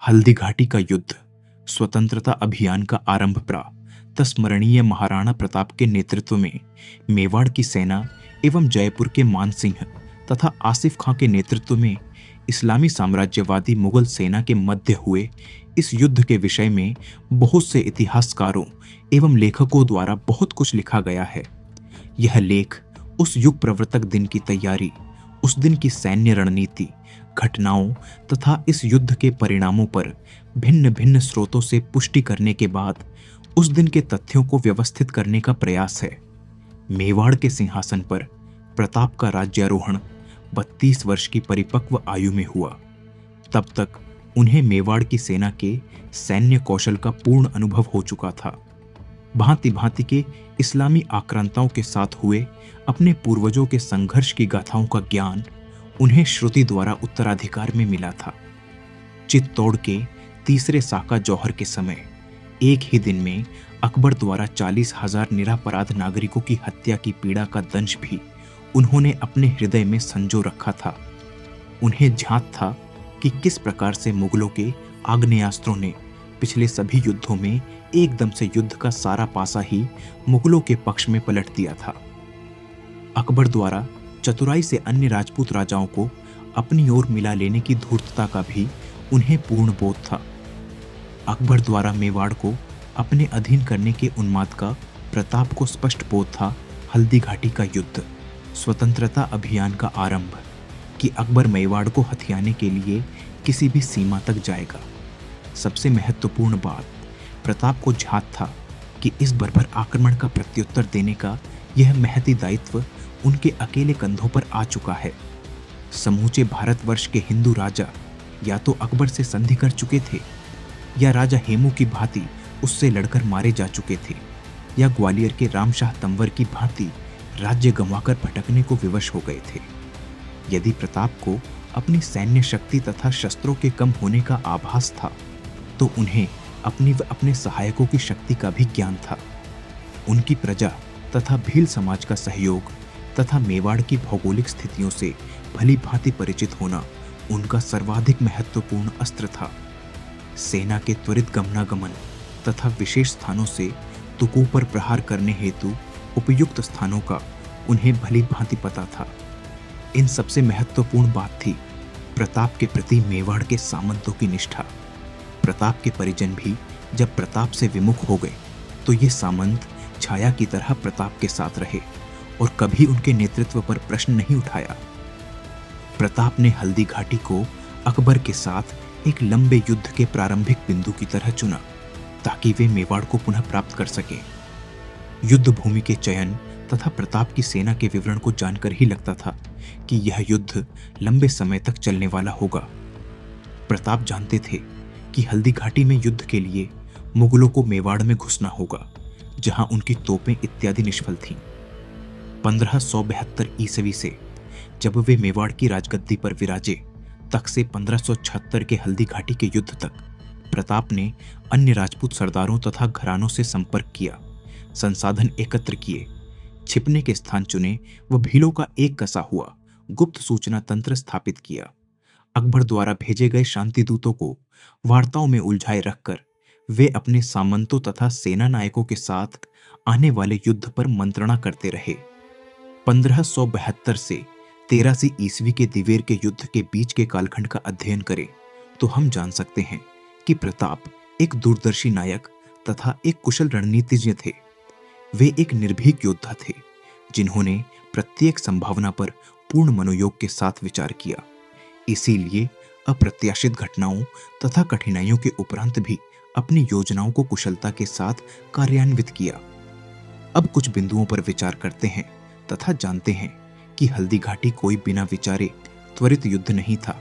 हल्दी घाटी का युद्ध, स्वतंत्रता अभियान का आरंभ तस्मरणीय महाराणा प्रताप के नेतृत्व में मेवाड़ की सेना एवं जयपुर के मानसिंह तथा आसिफ खां के नेतृत्व में इस्लामी साम्राज्यवादी मुगल सेना के मध्य हुए इस युद्ध के विषय में बहुत से इतिहासकारों एवं लेखकों द्वारा बहुत कुछ लिखा गया है। यह लेख उस युग प्रवर्तक दिन की तैयारी, उस दिन की सैन्य रणनीति, घटनाओं तथा इस युद्ध के परिणामों पर भिन्न भिन्न स्रोतों से पुष्टि करने के बाद उस दिन के तथ्यों को व्यवस्थित करने का प्रयास है। मेवाड़ के सिंहासन पर प्रताप का राज्यारोहण 32 वर्ष की परिपक्व आयु में हुआ। तब तक उन्हें मेवाड़ की सेना के सैन्य कौशल का पूर्ण अनुभव हो चुका था। भांति भांति के इस्लामी आक्रांताओं के साथ हुए अपने पूर्वजों के संघर्ष की गाथाओं का ज्ञान उन्हें श्रुति द्वारा उत्तराधिकार में मिला था। चित्तौड़ के तीसरे साका जौहर के समय एक ही दिन में अकबर द्वारा 40,000 निरपराध नागरिकों की हत्या की पीड़ा का दंश भी उन्होंने अपने हृदय में संजो रखा था। उन्हें झांक था कि किस प्रकार से मुगलों के आग्नेयास्त्रों ने पिछले सभी युद्धों में एकदम से युद्ध का सारा पासा ही मुगलों के पक्ष में पलट दिया था। अकबर द्वारा चतुराई से अन्य राजपूत राजाओं को अपनी ओर मिला लेने की धूर्तता का भी उन्हें पूर्ण बोध था। अकबर द्वारा मेवाड़ को अपने अधीन करने के उन्माद का प्रताप को स्पष्ट बोध था। हल्दी घाटी का युद्ध, स्वतंत्रता अभियान का आरंभ, कि अकबर मेवाड़ को हथियाने के लिए किसी भी सीमा तक जाएगा। सबसे महत्वपूर्ण बात, प्रताप को झांक था कि इस बर्बर आक्रमण का प्रत्युत्तर देने का यह महती दायित्व उनके अकेले कंधों पर आ चुका है। समूचे भारतवर्ष के हिंदू राजा या तो अकबर से संधि कर चुके थे, या राजा हेमू की भांति उससे लड़कर मारे जा चुके थे, या ग्वालियर के रामशाह तंवर की भांति राज्य गंवाकर भटकने को विवश हो गए थे। यदि प्रताप को अपनी सैन्य शक्ति तथा शस्त्रों के कम होने का आभास था, तो उन्हें अपनी व अपने सहायकों की शक्ति का भी ज्ञान था। उनकी प्रजा तथा भील समाज का सहयोग तथा मेवाड़ की भौगोलिक स्थितियों से भली भांति परिचित होना उनका सर्वाधिक महत्वपूर्ण अस्त्र था। सेना के त्वरित गमनागमन तथा विशेष स्थानों से तुकों पर प्रहार करने हेतु उपयुक्त स्थानों का उन्हें भली भांति पता था। इन सबसे महत्वपूर्ण बात थी प्रताप के प्रति मेवाड़ के सामंतों की निष्ठा। प्रताप के परिजन भी जब प्रताप से विमुख हो गए, तो ये सामंत छाया की तरह प्रताप के साथ रहे और कभी उनके नेतृत्व पर प्रश्न नहीं उठाया। प्रताप ने हल्दी घाटी को अकबर के साथ एक लंबे युद्ध के प्रारंभिक बिंदु की तरह चुना, ताकि वे मेवाड़ को पुनः प्राप्त कर सके। युद्ध भूमि के चयन तथा प्रताप की सेना के विवरण को जानकर ही लगता था कि यह युद्ध लंबे समय तक चलने वाला होगा। प्रताप जानते थे कि हल्दी घाटी में युद्ध के लिए मुगलों को मेवाड़ में घुसना होगा, जहां उनकी तोपें इत्यादि निष्फल थीं। 1572 ईस्वी से जब वे मेवाड़ की राजगद्दी पर विराजे, तक से 1576 के हल्दी घाटी के युद्ध तक प्रताप ने अन्य राजपूत सरदारों तथा घरानों से संपर्क किया, संसाधन एकत्र किए, छिपने के स्थान चुने व भीलों का एक कसा हुआ गुप्त सूचना तंत्र स्थापित किया। अकबर द्वारा भेजे गए शांति दूतों को वार्ताओं में उलझाए रखकर वे अपने सामंतों तथा सेना नायकों के साथ आने वाले युद्ध पर मंत्रणा करते रहे। 1572 से 83 ईस्वी के दिवेर के युद्ध के बीच के कालखंड का अध्ययन करें तो हम जान सकते हैं कि प्रताप एक दूरदर्शी नायक तथा एक कुशल रणनीतिज्ञ थे। वे एक निर्भीक योद्धा थे, जिन्होंने प्रत्येक संभावना पर पूर्ण मनोयोग के साथ विचार किया। इसीलिए अप्रत्याशित घटनाओं तथा कठिनाइयों के उपरांत भी अपनी योजनाओं को कुशलता के साथ कार्यान्वित किया। अब कुछ बिंदुओं पर विचार करते हैं तथा जानते हैं कि हल्दी घाटी कोई बिना विचारे त्वरित युद्ध नहीं था,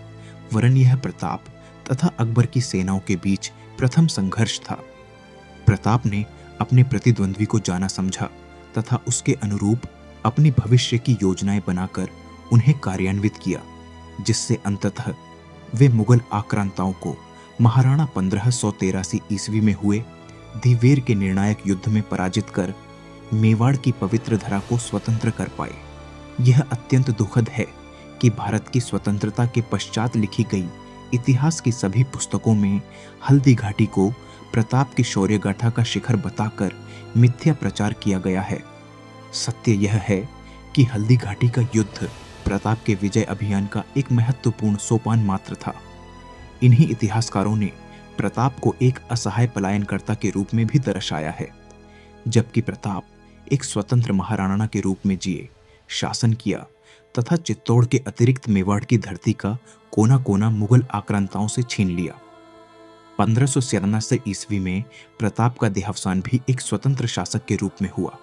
वरन यह प्रताप तथा अकबर की सेनाओं के बीच प्रथम संघर्ष था। प्रताप ने अपने प्रतिद्वंद्वी को जाना समझा तथा उसके अनुरूप अपनी भविष्य की योजनाएं बनाकर उन्हें कार्यान्वित किया, जिससे अंततः वे मुगल आक्रांताओं को महाराणा 1583 ईस्वी में हुए दिवेर के निर्णायक युद्ध में पराजित कर मेवाड़ की पवित्र धरा को स्वतंत्र कर पाए। यह अत्यंत दुखद है कि भारत की स्वतंत्रता के पश्चात लिखी गई इतिहास की सभी पुस्तकों में हल्दी घाटी को प्रताप की शौर्य गाथा का शिखर बताकर मिथ्या प्रचार किया गया है। सत्य यह है कि हल्दी घाटी का युद्ध प्रताप के विजय अभियान का एक महत्वपूर्ण सोपान मात्र था। इन्हीं इतिहासकारों ने प्रताप को एक असहाय पलायनकर्ता के रूप में भी दर्शाया है, जबकि प्रताप एक स्वतंत्र महाराणा के रूप में जिए, शासन किया तथा चित्तौड़ के अतिरिक्त मेवाड़ की धरती का कोना कोना मुगल आक्रांताओं से छीन लिया। 1597 ईस्वी में प्रताप का देहावसान भी एक स्वतंत्र शासक के रूप में हुआ।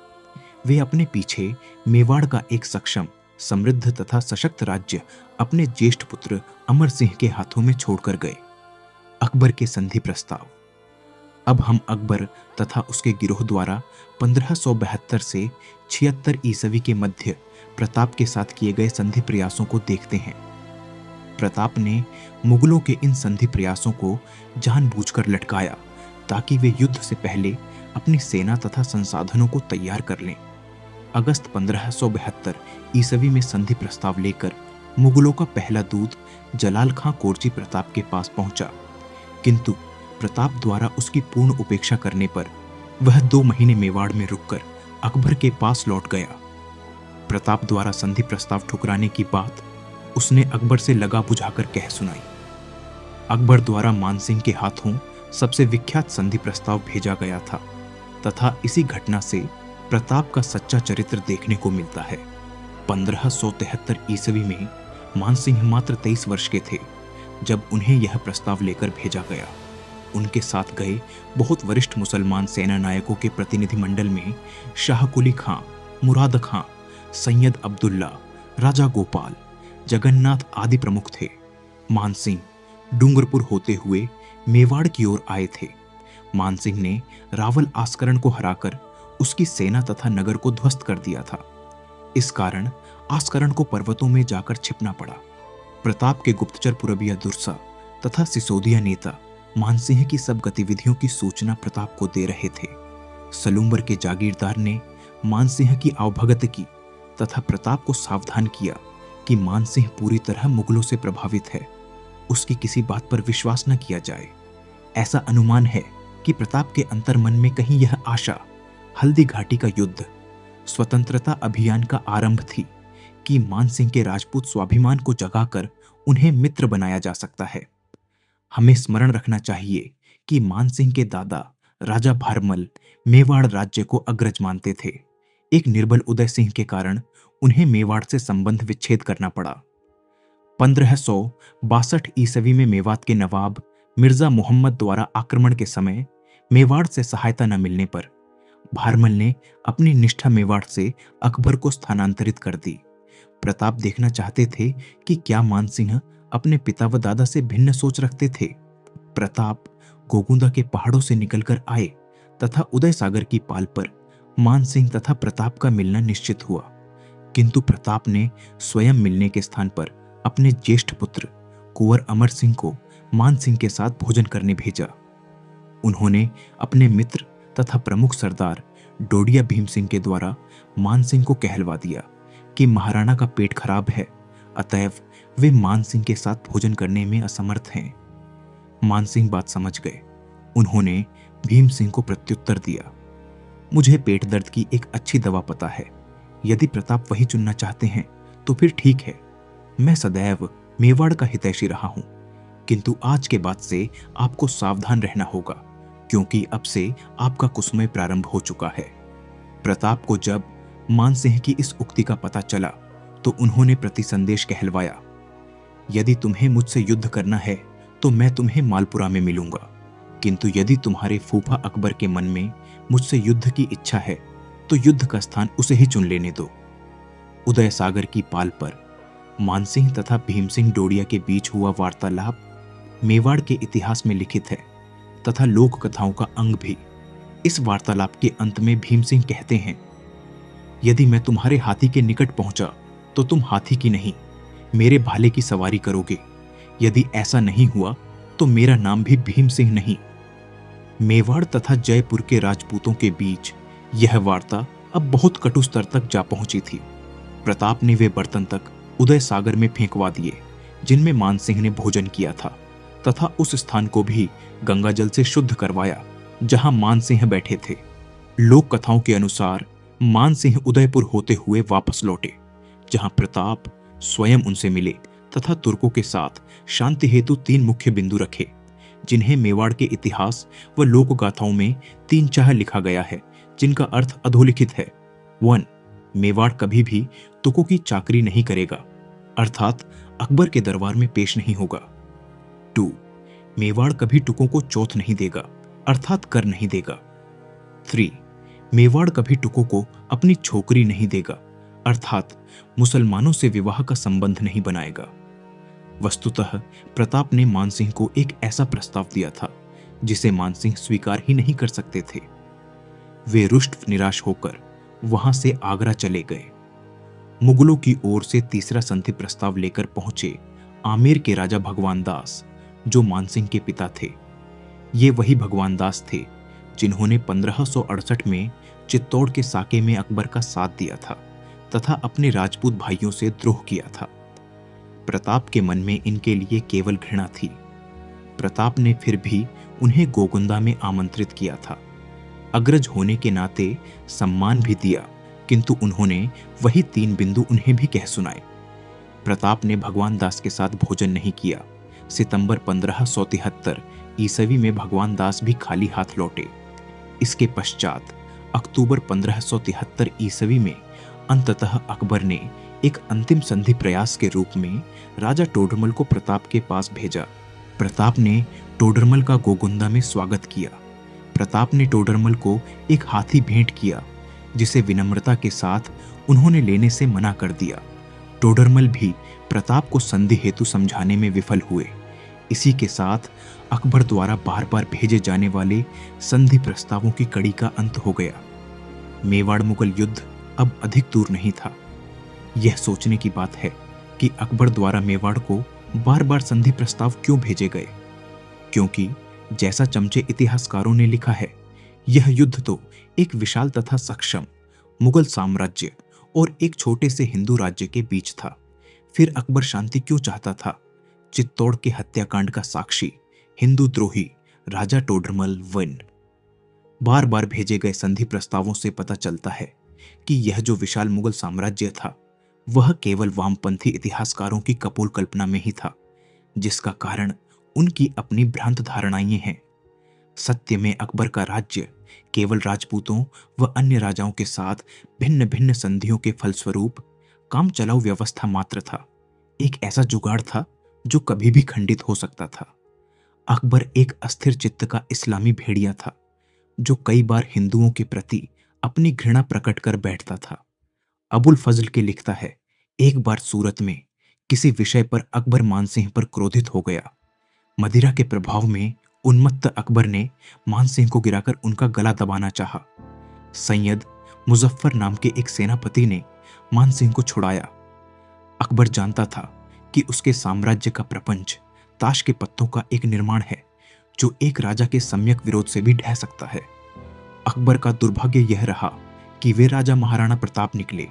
वे अपने पीछे मेवाड़ का एक सक्षम, समृद्ध तथा सशक्त राज्य अपने ज्येष्ठ पुत्र अमर सिंह के हाथों में छोड़कर गए। अकबर के संधि प्रस्ताव। अब हम अकबर तथा उसके गिरोह द्वारा 1572 से 76 ईस्वी के मध्य प्रताप के साथ किए गए संधि प्रयासों को देखते हैं। प्रताप ने मुगलों के इन संधि प्रयासों को जानबूझकर लटकाया ताकि वे युद्ध से पहले अपनी सेना तथा संसाधनों को तैयार कर लें। अगस्त 1572 ईस्वी में संधि प्रस्ताव लेकर मुगलों का पहला दूत जलाल खां कोरची प्रताप के पास पहुंचा, किंतु प्रताप द्वारा उसकी पूर्ण उपेक्षा करने पर वह 2 महीने मेवाड़ में रुककर अकबर के पास लौट गया। प्रताप द्वारा संधि प्रस्ताव ठुकराने की बात उसने अकबर से लगा बुझाकर कह सुनाई। अकबर द्वारा मानसिंह के हाथों सबसे विख्यात संधि प्रस्ताव भेजा गया था तथा इसी घटना से प्रताप का सच्चा चरित्र देखने को मिलता है। 1573 ईस्वी में मानसिंह मात्र 23 वर्ष के थे जब उन्हें यह प्रस्ताव लेकर भेजा गया। उनके साथ गए बहुत वरिष्ठ मुसलमान सेना नायकों के प्रतिनिधिमंडल में शाह कुली खां, मुराद खां, सैयद अब्दुल्ला, राजा गोपाल, जगन्नाथ आदि प्रमुख थे। मानसिंह डूंगरपुर होते हुए मेवाड़ की ओर आए थे। मानसिंह ने रावल आस्करण को हराकर उसकी सेना तथा नगर को ध्वस्त कर दिया था। इस कारण आस्करण को पर्वतों में जाकर छिपना पड़ा। प्रताप के गुप्तचर पुरबिया दुर्सा तथा सिसोदिया नेता मानसिंह की सब गतिविधियों की सूचना प्रताप को दे रहे थे। सलूम्बर के जागीरदार ने मानसिंह की आवभगत की तथा प्रताप को सावधान किया कि मानसिंह पूरी तरह मुगलों से प्रभावित है, उसकी किसी बात पर विश्वास न किया जाए। ऐसा अनुमान है कि प्रताप के अंतर्मन में कहीं यह आशा हल्दी घाटी का युद्ध स्वतंत्रता अभियान का आरंभ थी कि मानसिंह के राजपूत स्वाभिमान को जगाकर उन्हें मित्र बनाया जा सकता है। हमें स्मरण रखना चाहिए कि मानसिंह के दादा राजा भारमल मेवाड़ राज्य को अग्रज मानते थे। एक निर्बल उदय सिंह के कारण उन्हें मेवाड़ से संबंध विच्छेद करना पड़ा। 1562 ईस्वी में मेवात के नवाब मिर्जा मोहम्मद द्वारा आक्रमण के समय मेवाड़ से सहायता न मिलने पर भारमल ने अपनी निष्ठा मेवाड़ से अकबर को स्थानांतरित कर दी। प्रताप देखना चाहते थे कि क्या मानसिंह अपने पिता व दादा से भिन्न सोच रखते थे। प्रताप गोगुंदा के पहाड़ों से निकलकर आए तथा उदय सागर की पाल पर मानसिंह तथा प्रताप का मिलना निश्चित हुआ, किंतु प्रताप ने स्वयं मिलने के स्थान पर अपने ज्येष्ठ पुत्र कुंवर अमर सिंह को मानसिंह के साथ भोजन करने भेजा। उन्होंने अपने मित्र तथा प्रमुख सरदार डोडिया भीम सिंह के द्वारा मानसिंह को कहलवा दिया कि महाराणा का पेट खराब है, अतएव वे मानसिंह के साथ भोजन करने में असमर्थ हैं। मानसिंह बात समझ गए। उन्होंने भीम सिंह को प्रत्युत्तर दिया, मुझे पेट दर्द की एक अच्छी दवा पता है, यदि प्रताप वही चुनना चाहते हैं तो फिर ठीक है। मैं सदैव मेवाड़ का हितैषी रहा हूं, किंतु आज के बाद से आपको सावधान रहना होगा, क्योंकि अब से आपका कुसुमय प्रारंभ हो चुका है। प्रताप को जब मानसिंह की इस उक्ति का पता चला तो उन्होंने प्रति संदेश कहलवाया, यदि तुम्हें मुझसे युद्ध करना है तो मैं तुम्हें मालपुरा में मिलूंगा, किंतु यदि तुम्हारे फूफा अकबर के मन में मुझसे युद्ध की इच्छा है तो युद्ध का स्थान उसे ही चुन लेने दो। उदय सागर की पाल पर मानसिंह तथा भीम सिंह डोडिया के बीच हुआ वार्तालाप मेवाड़ के इतिहास में लिखित है तथा लोक कथाओं का अंग भी। इस वार्तालाप के अंत में भीम सिंह कहते हैं, यदि मैं तुम्हारे हाथी के निकट पहुंचा तो तुम हाथी की नहीं मेरे भाले की सवारी करोगे, यदि ऐसा नहीं हुआ तो मेरा नाम भी भीम सिंह नहीं। मेवाड़ तथा जयपुर के राजपूतों के बीच यह वार्ता अब बहुत कटु स्तर तक जा पहुंची थी। प्रताप ने वे बर्तन तक उदय सागर में फेंकवा दिए जिनमें मानसिंह ने भोजन किया था तथा उस स्थान को भी गंगा जल से शुद्ध करवाया जहां मानसिंह बैठे थे। लोक कथाओं के अनुसार मानसिंह उदयपुर होते हुए वापस लौटे, जहां प्रताप स्वयं उनसे मिले तथा तुर्कों के साथ शांति हेतु 3 मुख्य बिंदु रखे, जिन्हें मेवाड़ के इतिहास व लोक गाथाओं में 3 चाह लिखा गया है, जिनका अर्थ अधोलिखित है। 1. मेवाड़ कभी भी तुर्कों की चाकरी नहीं करेगा, अर्थात अकबर के दरबार में पेश नहीं होगा। 2. मेवाड़ कभी टुकों को चौथ नहीं देगा, अर्थात कर नहीं देगा। 3. मेवाड़ कभी टुकों को अपनी छोकरी नहीं देगा, अर्थात मुसलमानों से विवाह का संबंध नहीं बनाएगा। वस्तुतः प्रताप ने मानसिंह को एक ऐसा प्रस्ताव दिया था जिसे मानसिंह स्वीकार ही नहीं कर सकते थे। वे रुष्ट निराश होकर वहां से आगरा चले गए। मुगलों की ओर से तीसरा संधि प्रस्ताव लेकर पहुंचे आमेर के राजा भगवान दास, जो मानसिंह के पिता थे। ये वही भगवान दास थे जिन्होंने 1568 में चित्तौड़ के साके में अकबर का साथ दिया था तथा अपने राजपूत भाइयों से द्रोह किया था। प्रताप के मन में इनके लिए केवल घृणा थी। प्रताप ने फिर भी उन्हें गोगुंदा में आमंत्रित किया था। अग्रज होने के नाते सम्मान भी दिया, किंतु उन्होंने वही 3 बिंदु उन्हें भी कह सुनाए। प्रताप ने भगवान दास के साथ भोजन नहीं किया। सितंबर 1573 ईसवी में भगवान दास भी खाली हाथ लौटे। इसके पश्चात अक्टूबर 1573 ईसवी में अंततः अकबर ने एक अंतिम संधि प्रयास के रूप में राजा टोडरमल को प्रताप के पास भेजा। प्रताप ने टोडरमल का गोगुंदा में स्वागत किया। प्रताप ने टोडरमल को एक हाथी भेंट किया, जिसे विनम्रता के साथ उन्होंने लेने से मना कर दिया। टोडरमल भी प्रताप को संधि हेतु समझाने में विफल हुए। इसी के साथ अकबर द्वारा बार बार भेजे जाने वाले संधि प्रस्तावों की कड़ी का अंत हो गया। मेवाड़ मुगल युद्ध अब अधिक दूर नहीं था। यह सोचने की बात है कि अकबर द्वारा मेवाड़ को बार बार संधि प्रस्ताव क्यों भेजे गए, क्योंकि जैसा चमचे इतिहासकारों ने लिखा है, यह युद्ध तो एक विशाल तथा सक्षम मुगल साम्राज्य और एक छोटे से हिंदू राज्य के बीच था। फिर अकबर शांति क्यों चाहता था? चित्तौड़ के हत्याकांड का साक्षी हिंदू द्रोही राजा टोडरमल वन। बार बार भेजे गए संधि प्रस्तावों से पता चलता है कि यह जो विशाल मुगल साम्राज्य था, वह केवल वामपंथी इतिहासकारों की कपोल कल्पना में ही था, जिसका कारण उनकी अपनी भ्रांत धारणाएं हैं। सत्य में अकबर का राज्य केवल राजपूतों व अन्य राजाओं के साथ भिन्न भिन्न संधियों के फलस्वरूप काम चलाऊ व्यवस्था मात्र था। एक ऐसा जुगाड़ था जो कभी भी खंडित हो सकता था। अकबर एक अस्थिर चित्त का इस्लामी भेड़िया था, जो कई बार हिंदुओं के प्रति अपनी घृणा प्रकट कर बैठता था। अबुल फजल के लिखता है, एक बार सूरत में किसी विषय पर अकबर मानसिंह पर क्रोधित हो गया। मदिरा के प्रभाव में उन्मत्त अकबर ने मानसिंह को गिराकर उनका गला दबाना चाहा। सैयद मुजफ्फर नाम के एक सेनापति ने मानसिंह को छुड़ाया। अकबर जानता था कि उसके साम्राज्य का प्रपंच ताश के पत्तों का एक निर्माण है, जो एक राजा के सम्यक विरोध से भी ढह सकता है। अकबर का दुर्भाग्य यह रहा कि वे राजा महाराणा प्रताप निकले।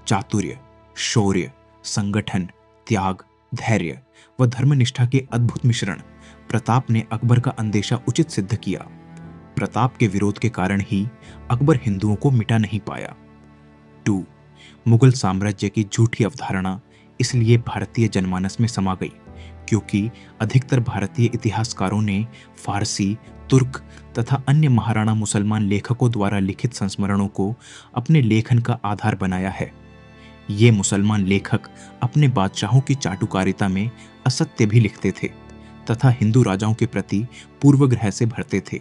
चातुर्य, शौर्य, संगठन, त्याग, धैर्य व धर्मनिष्ठा के अद्भुत मिश्रण प्रताप ने अकबर का अंदेशा उचित सिद्ध किया। प्रताप के विरोध के कारण ही अकबर हिंदुओं को मिटा नहीं पाया। 2. मुगल साम्राज्य की झूठी अवधारणा इसलिए भारतीय जनमानस में समा गई क्योंकि अधिकतर भारतीय इतिहासकारों ने फारसी, तुर्क तथा अन्य महाराणा मुसलमान लेखकों द्वारा लिखित संस्मरणों को अपने लेखन का आधार बनाया है। ये मुसलमान लेखक अपने बादशाहों की चाटुकारिता में असत्य भी लिखते थे तथा हिंदू राजाओं के प्रति पूर्वग्रह से भरते थे।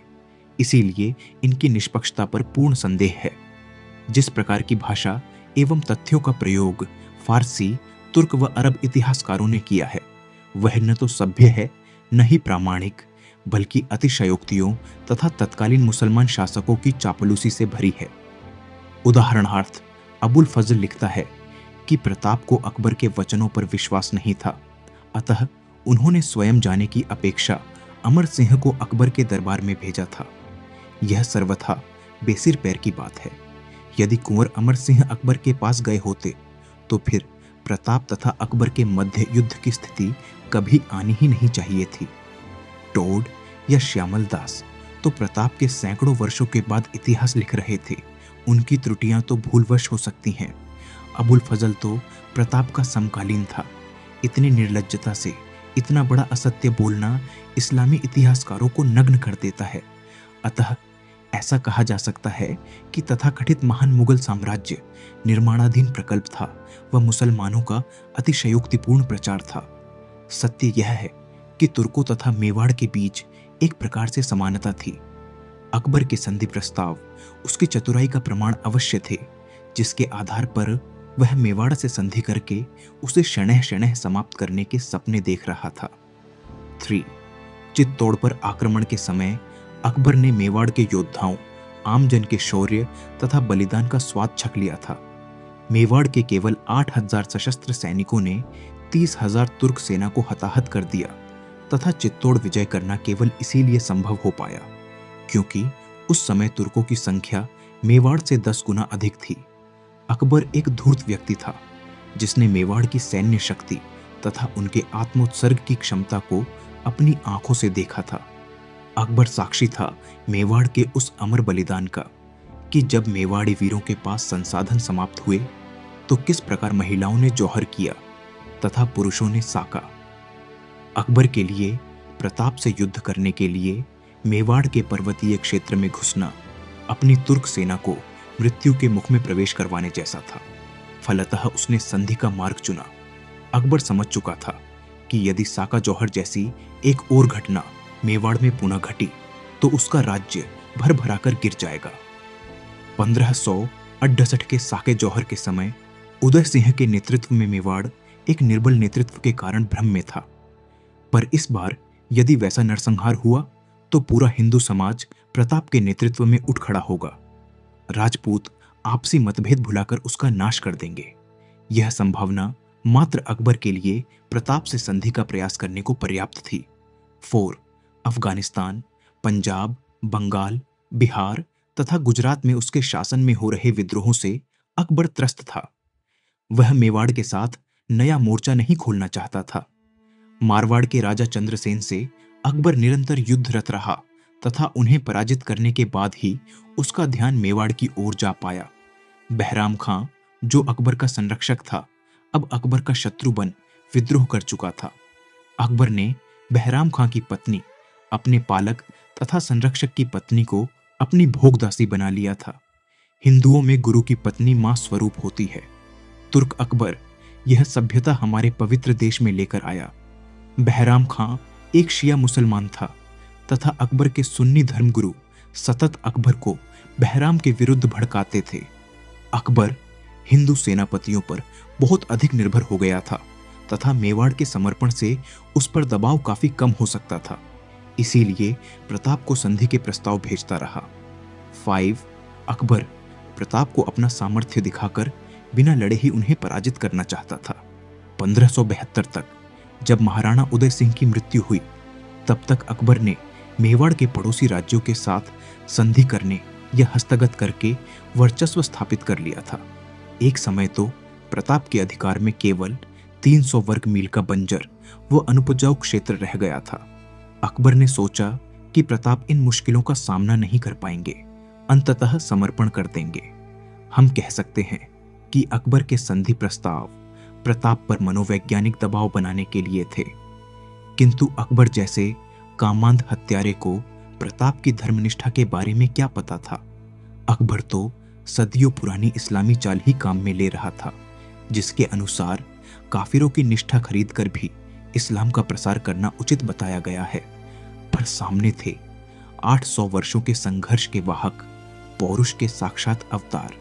इसीलिए इनकी निष्पक्षता पर पूर्ण संदेह है। जिस प्रकार की भाषा एवं तथ्यों का प्रयोग फारसी, तुर्क व अरब इतिहासकारों ने किया है, वह न तो सभ्य है, न ही प्रामाणिक, बल्कि अतिशयोक्तियों तथा तत्कालीन मुसलमान शासकों की चापलूसी से भरी है। उदाहरणार्थ, अबुल फजल लिखता है कि प्रताप को अकबर के वचनों पर विश्वास नहीं था, अतः उन्होंने स्वयं जाने की अपेक्षा अमर सिंह को अकबर के दरबार में भेजा था। यह सर्वथा बेसिर पैर की बात है। यदि कुंवर अमर सिंह अकबर के पास गए होते तो फिर प्रताप तथा अकबर के मध्य युद्ध की स्थिति कभी आनी ही नहीं चाहिए थी। टोड या श्यामल दास तो प्रताप के सैकड़ों वर्षों के बाद इतिहास लिख रहे थे। उनकी त्रुटियां तो भूलवश हो सकती हैं। अबुल फजल तो प्रताप का समकालीन था। इतनी निर्लज्जता से इतना बड़ा असत्य बोलना इस्लामी इतिहासकारों को नग्न कर देता है। अतः ऐसा कहा जा सकता है कि तथाकथित महान मुगल साम्राज्य निर्माणाधीन प्रकल्प था व मुसलमानों का अतिशयोक्तिपूर्ण प्रचार था। सत्य यह है कि तुर्कों तथा मेवाड़ के बीच एक प्रकार से समानता थी। अकबर के संधि प्रस्ताव उसकी चतुराई का प्रमाण अवश्य थे, जिसके आधार पर वह मेवाड़ से संधि करके उसे शनैः शनैः समाप्त करने के सपने देख रहा था। 3. चित्तौड़ पर आक्रमण के समय अकबर ने मेवाड़ के योद्धाओं, आमजन के शौर्य तथा बलिदान का स्वाद छक लिया था। मेवाड़ के केवल 8,000 सशस्त्र सैनिकों ने 30,000 तुर्क सेना को हताहत कर दिया तथा चित्तौड़ विजय करना केवल इसीलिए संभव हो पाया क्योंकि उस समय तुर्कों की संख्या मेवाड़ से 10 गुना अधिक थी। अकबर एक धूर्त व्यक्ति था जिसने मेवाड़ की सैन्य शक्ति तथा उनके आत्मोत्सर्ग की क्षमता को अपनी आंखों से देखा था। अकबर साक्षी था मेवाड़ के उस अमर बलिदान का कि जब मेवाड़ी वीरों के पास संसाधन समाप्त हुए तो किस प्रकार महिलाओं ने जौहर किया तथा पुरुषों ने साका। अकबर के लिए प्रताप से युद्ध करने के लिए मेवाड़ के पर्वतीय क्षेत्र में घुसना अपनी तुर्क सेना को मृत्यु के मुख में प्रवेश करवाने जैसा था। फलतः उसने संधि का मार्ग चुना। अकबर समझ चुका था कि यदि साका जौहर जैसी एक और घटना मेवाड़ में पुनः घटी तो उसका राज्य भर भराकर गिर जाएगा। 1568 के साके जौहर के समय उदय सिंह के नेतृत्व में मेवाड़ एक निर्बल नेतृत्व के कारण भ्रम में था, पर इस बार यदि वैसा नरसंहार हुआ तो पूरा हिंदू समाज प्रताप के नेतृत्व में उठ खड़ा होगा। राजपूत आपसी मतभेद भुलाकर उसका नाश कर देंगे। यह संभावना मात्र अकबर के लिए प्रताप से संधि का प्रयास करने को पर्याप्त थी। 4. अफगानिस्तान, पंजाब, बंगाल, बिहार तथा गुजरात में उसके शासन में हो रहे विद्रोहों से अकबर त्रस्त था। वह मेवाड़ के साथ नया मोर्चा नहीं खोलना चाहता था। मारवाड़ के राजा चंद्रसेन से अकबर निरंतर युद्धरत रहा तथा उन्हें पराजित करने के बाद ही उसका ध्यान मेवाड़ की ओर जा पाया। बहराम खां, जो अकबर का संरक्षक था, अब अकबर का शत्रु बन विद्रोह कर चुका था। अकबर ने बहराम खां की पत्नी, अपने पालक तथा संरक्षक की पत्नी को अपनी भोगदासी बना लिया था। हिंदुओं में गुरु की पत्नी मां स्वरूप होती है। तुर्क अकबर यह सभ्यता हमारे पवित्र देश में लेकर आया। बहराम खां एक शिया मुसलमान था तथा अकबर के सुन्नी धर्मगुरु सतत अकबर को बहराम के विरुद्ध भड़काते थे। अकबर हिंदू सेनापतियों पर बहुत अधिक निर्भर हो गया था तथा मेवाड़ के समर्पण से उस पर दबाव काफी कम हो सकता था। इसीलिए प्रताप को संधि के प्रस्ताव भेजता रहा। 5. अकबर प्रताप को अपना सामर्थ्य दिखाकर बिना लड़े ही उन्हें पराजित करना चाहता था। 1572 तक जब महाराणा उदय सिंह की मृत्यु हुई तब तक अकबर ने मेवाड़ के पड़ोसी राज्यों के साथ संधि करने या हस्तगत करके वर्चस्व स्थापित कर लिया था। एक समय तो प्रताप के अधिकार में केवल 300 वर्ग मील का बंजर वो अनुपजाऊ क्षेत्र रह गया था। अकबर ने सोचा कि प्रताप इन मुश्किलों का सामना नहीं कर पाएंगे, अंततः समर्पण कर देंगे। हम कह सकते हैं कि अकबर के संधि प्रस्ताव प्रताप पर मनोवैज्ञानिक दबाव बनाने के लिए थे, किंतु अकबर जैसे कामांध हत्यारे को प्रताप की धर्मनिष्ठा के बारे में क्या पता था। अकबर तो सदियों पुरानी इस्लामी चाल ही काम में ले रहा था, जिसके अनुसार काफिरों की निष्ठा खरीदकर भी इस्लाम का प्रसार करना उचित बताया गया है। पर सामने थे 800 वर्षों के संघर्ष के वाहक, पौरुष के साक्षात अवतार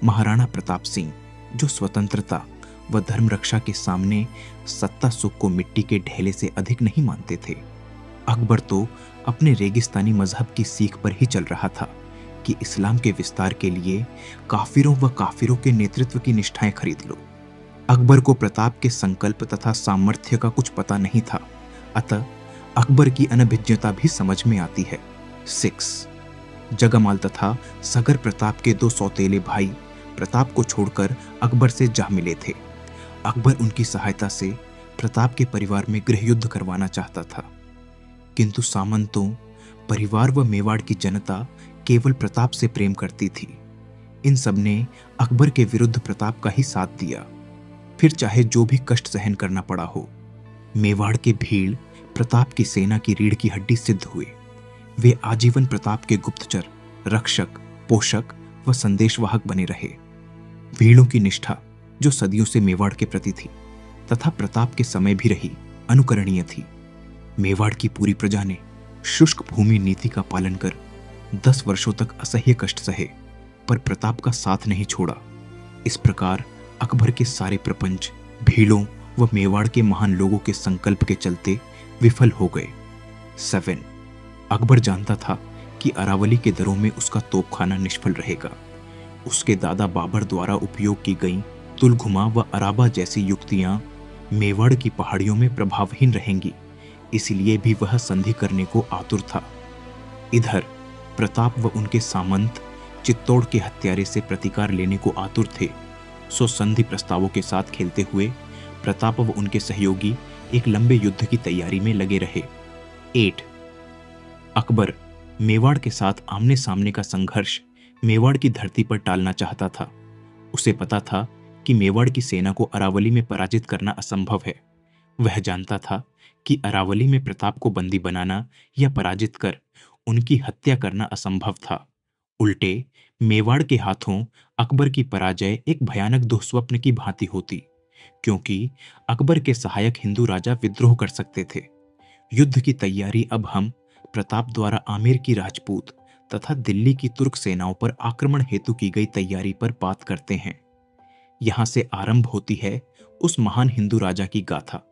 महाराणा प्रताप सिंह, जो स्वतंत्रता व धर्म रक्षा के सामने सत्ता सुख को मिट्टी के ढेले से अधिक नहीं मानते थे। अकबर तो अपने रेगिस्तानी मजहब की सीख पर ही चल रहा था कि इस्लाम के विस्तार के लिए काफिरों के नेतृत्व की निष्ठाएं खरीद लो। अकबर को प्रताप के संकल्प तथा सामर्थ्य का कुछ पता नहीं था, अतः अकबर की अनभिज्ञता भी समझ में आती है। 6. जगमाल तथा सगर प्रताप के 2 सौतेले भाई प्रताप को छोड़कर अकबर से जा मिले थे। अकबर उनकी सहायता से प्रताप के परिवार में गृह युद्ध करवाना चाहता था, किंतु सामंतों, परिवार व मेवाड़ की जनता केवल प्रताप से प्रेम करती थी। इन सब ने अकबर के विरुद्ध प्रताप का ही साथ दिया, फिर चाहे जो भी कष्ट सहन करना पड़ा हो। मेवाड़ के भीड़ प्रताप की सेना की रीढ़ की हड्डी सिद्ध हुए। वे आजीवन प्रताप के गुप्तचर, रक्षक, पोषक व संदेशवाहक बने रहे। भीड़ों की निष्ठा, जो सदियों से मेवाड़ के प्रति थी तथा प्रताप के समय भी रही, अनुकरणीय थी। मेवाड़ की पूरी प्रजा ने शुष्क भूमि नीति का पालन कर 10 वर्षों तक असह्य कष्ट सहे, पर प्रताप का साथ नहीं छोड़ा। इस प्रकार अकबर के सारे प्रपंच भीड़ों व मेवाड़ के महान लोगों के संकल्प के चलते विफल हो गए। 7. अकबर जानता था कि अरावली के दरों में उसका तोपखाना निष्फल रहेगा। उसके दादा बाबर द्वारा उपयोग की गई तुलघुमा व अराबा जैसी युक्तियां मेवाड़ की पहाड़ियों में प्रभावहीन रहेंगी, इसलिए भी वह संधि करने को आतुर था। इधर प्रताप व उनके सामंत चित्तौड़ के हत्यारे से प्रतिकार लेने को आतुर थे। सो संधि प्रस्तावों के साथ खेलते हुए प्रताप व उनके सहयोगी एक लंबे युद्ध की तैयारी में लगे रहे। 8. अकबर मेवाड़ के साथ आमने सामने का संघर्ष मेवाड़ की धरती पर टालना चाहता था। उसे पता था कि मेवाड़ की सेना को अरावली में पराजित करना असंभव है। वह जानता था कि अरावली में प्रताप को बंदी बनाना या पराजित कर उनकी हत्या करना असंभव था। उल्टे मेवाड़ के हाथों अकबर की पराजय एक भयानक दुःस्वप्न की भांति होती, क्योंकि अकबर के सहायक हिंदू राजा विद्रोह कर सकते थे। युद्ध की तैयारी अब हम प्रताप द्वारा आमेर की राजपूत तथा दिल्ली की तुर्क सेनाओं पर आक्रमण हेतु की गई तैयारी पर बात करते हैं। यहां से आरंभ होती है उस महान हिंदू राजा की गाथा,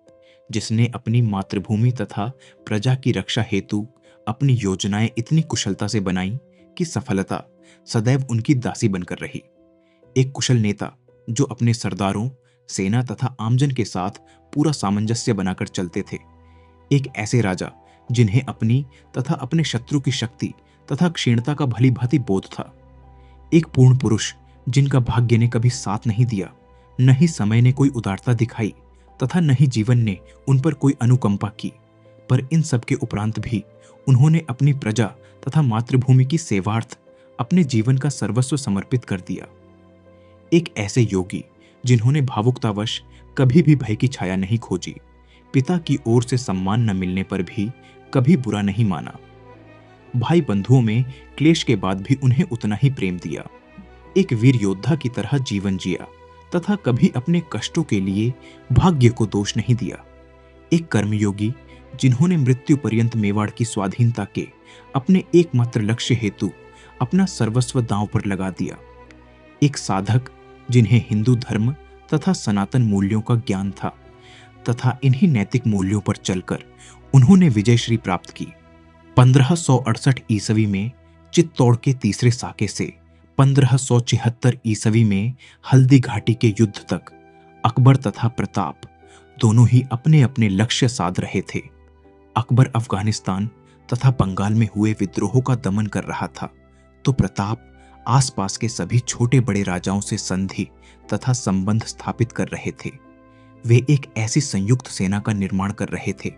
जिसने अपनी मातृभूमि तथा प्रजा की रक्षा हेतु अपनी योजनाएं इतनी कुशलता से बनाई कि सफलता सदैव उनकी दासी बनकर रही। एक कुशल नेता जो अपने सरदारों, सेना तथा आमजन के साथ पूरा सामंजस्य बनाकर चलते थे। एक ऐसे राजा जिन्हें अपनी तथा अपने शत्रु की शक्ति तथा क्षीणता का भली भांति बोध था। एक पूर्ण पुरुष जिनका भाग्य ने कभी साथ नहीं दिया, न ही समय ने कोई उदारता दिखाई तथा न ही जीवन ने उन पर कोई अनुकंपा की, पर इन सब के उपरांत भी उन्होंने अपनी प्रजा तथा मातृभूमि की सेवार्थ अपने जीवन का सर्वस्व समर्पित कर दिया। एक ऐसे योगी जिन्होंने भावुकतावश कभी भी भय की छाया नहीं खोजी, पिता की ओर से सम्मान न मिलने पर भी कभी बुरा नहीं माना, भाई बंधुओं में क्लेश के बाद भी उन्हें उतना ही प्रेम दिया, एक वीर योद्धा की तरह जीवन जिया तथा कभी अपने कष्टों के लिए भाग्य को दोष नहीं दिया। एक कर्मयोगी जिन्होंने मृत्यु पर्यंत मेवाड़ की स्वाधीनता के अपने एकमात्र लक्ष्य हेतु अपना सर्वस्व दांव पर लगा दिया। एक साधक जिन्हें हिंदू धर्म तथा सनातन मूल्यों का ज्ञान था तथा इन्हीं नैतिक मूल्यों पर चलकर उन्होंने विजयश्री प्राप्त की। 1568 ईसवी में चित्तौड़ के तीसरे साके से 1576 ईसवी में हल्दी घाटी के युद्ध तक अकबर तथा प्रताप दोनों ही अपने अपने लक्ष्य साध रहे थे। अकबर अफगानिस्तान तथा बंगाल में हुए विद्रोहों का दमन कर रहा था, तो प्रताप आसपास के सभी छोटे बड़े राजाओं से संधि तथा संबंध स्थापित कर रहे थे। वे एक ऐसी संयुक्त सेना का निर्माण कर रहे थे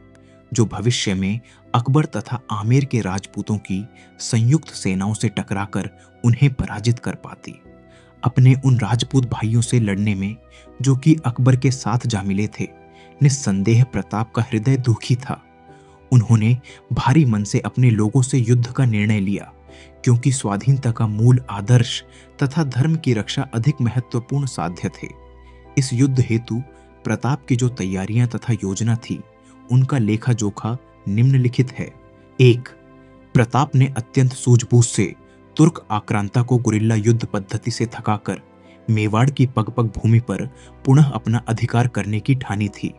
जो भविष्य में अकबर तथा आमेर के राजपूतों की संयुक्त सेनाओं से टकराकर उन्हें पराजित कर पाती। अपने उन राजपूत भाइयों से लड़ने में जो कि अकबर के साथ जा मिले थे, निस्संदेह प्रताप का हृदय दुखी था। उन्होंने भारी मन से अपने लोगों से युद्ध का निर्णय लिया, क्योंकि स्वाधीनता का मूल आदर्श तथा धर्म की रक्षा अधिक महत्वपूर्ण साध्य थे। इस युद्ध हेतु प्रताप की जो तैयारियां तथा योजना थी, उनका लेखा जोखा निम्नलिखित है। 1. प्रताप ने अत्यंत सूझबूझ से तुर्क आक्रांता को गुरिल्ला युद्ध पद्धति से थकाकर मेवाड़ की पग पग भूमि पर पुनः अपना अधिकार करने की ठानी थी।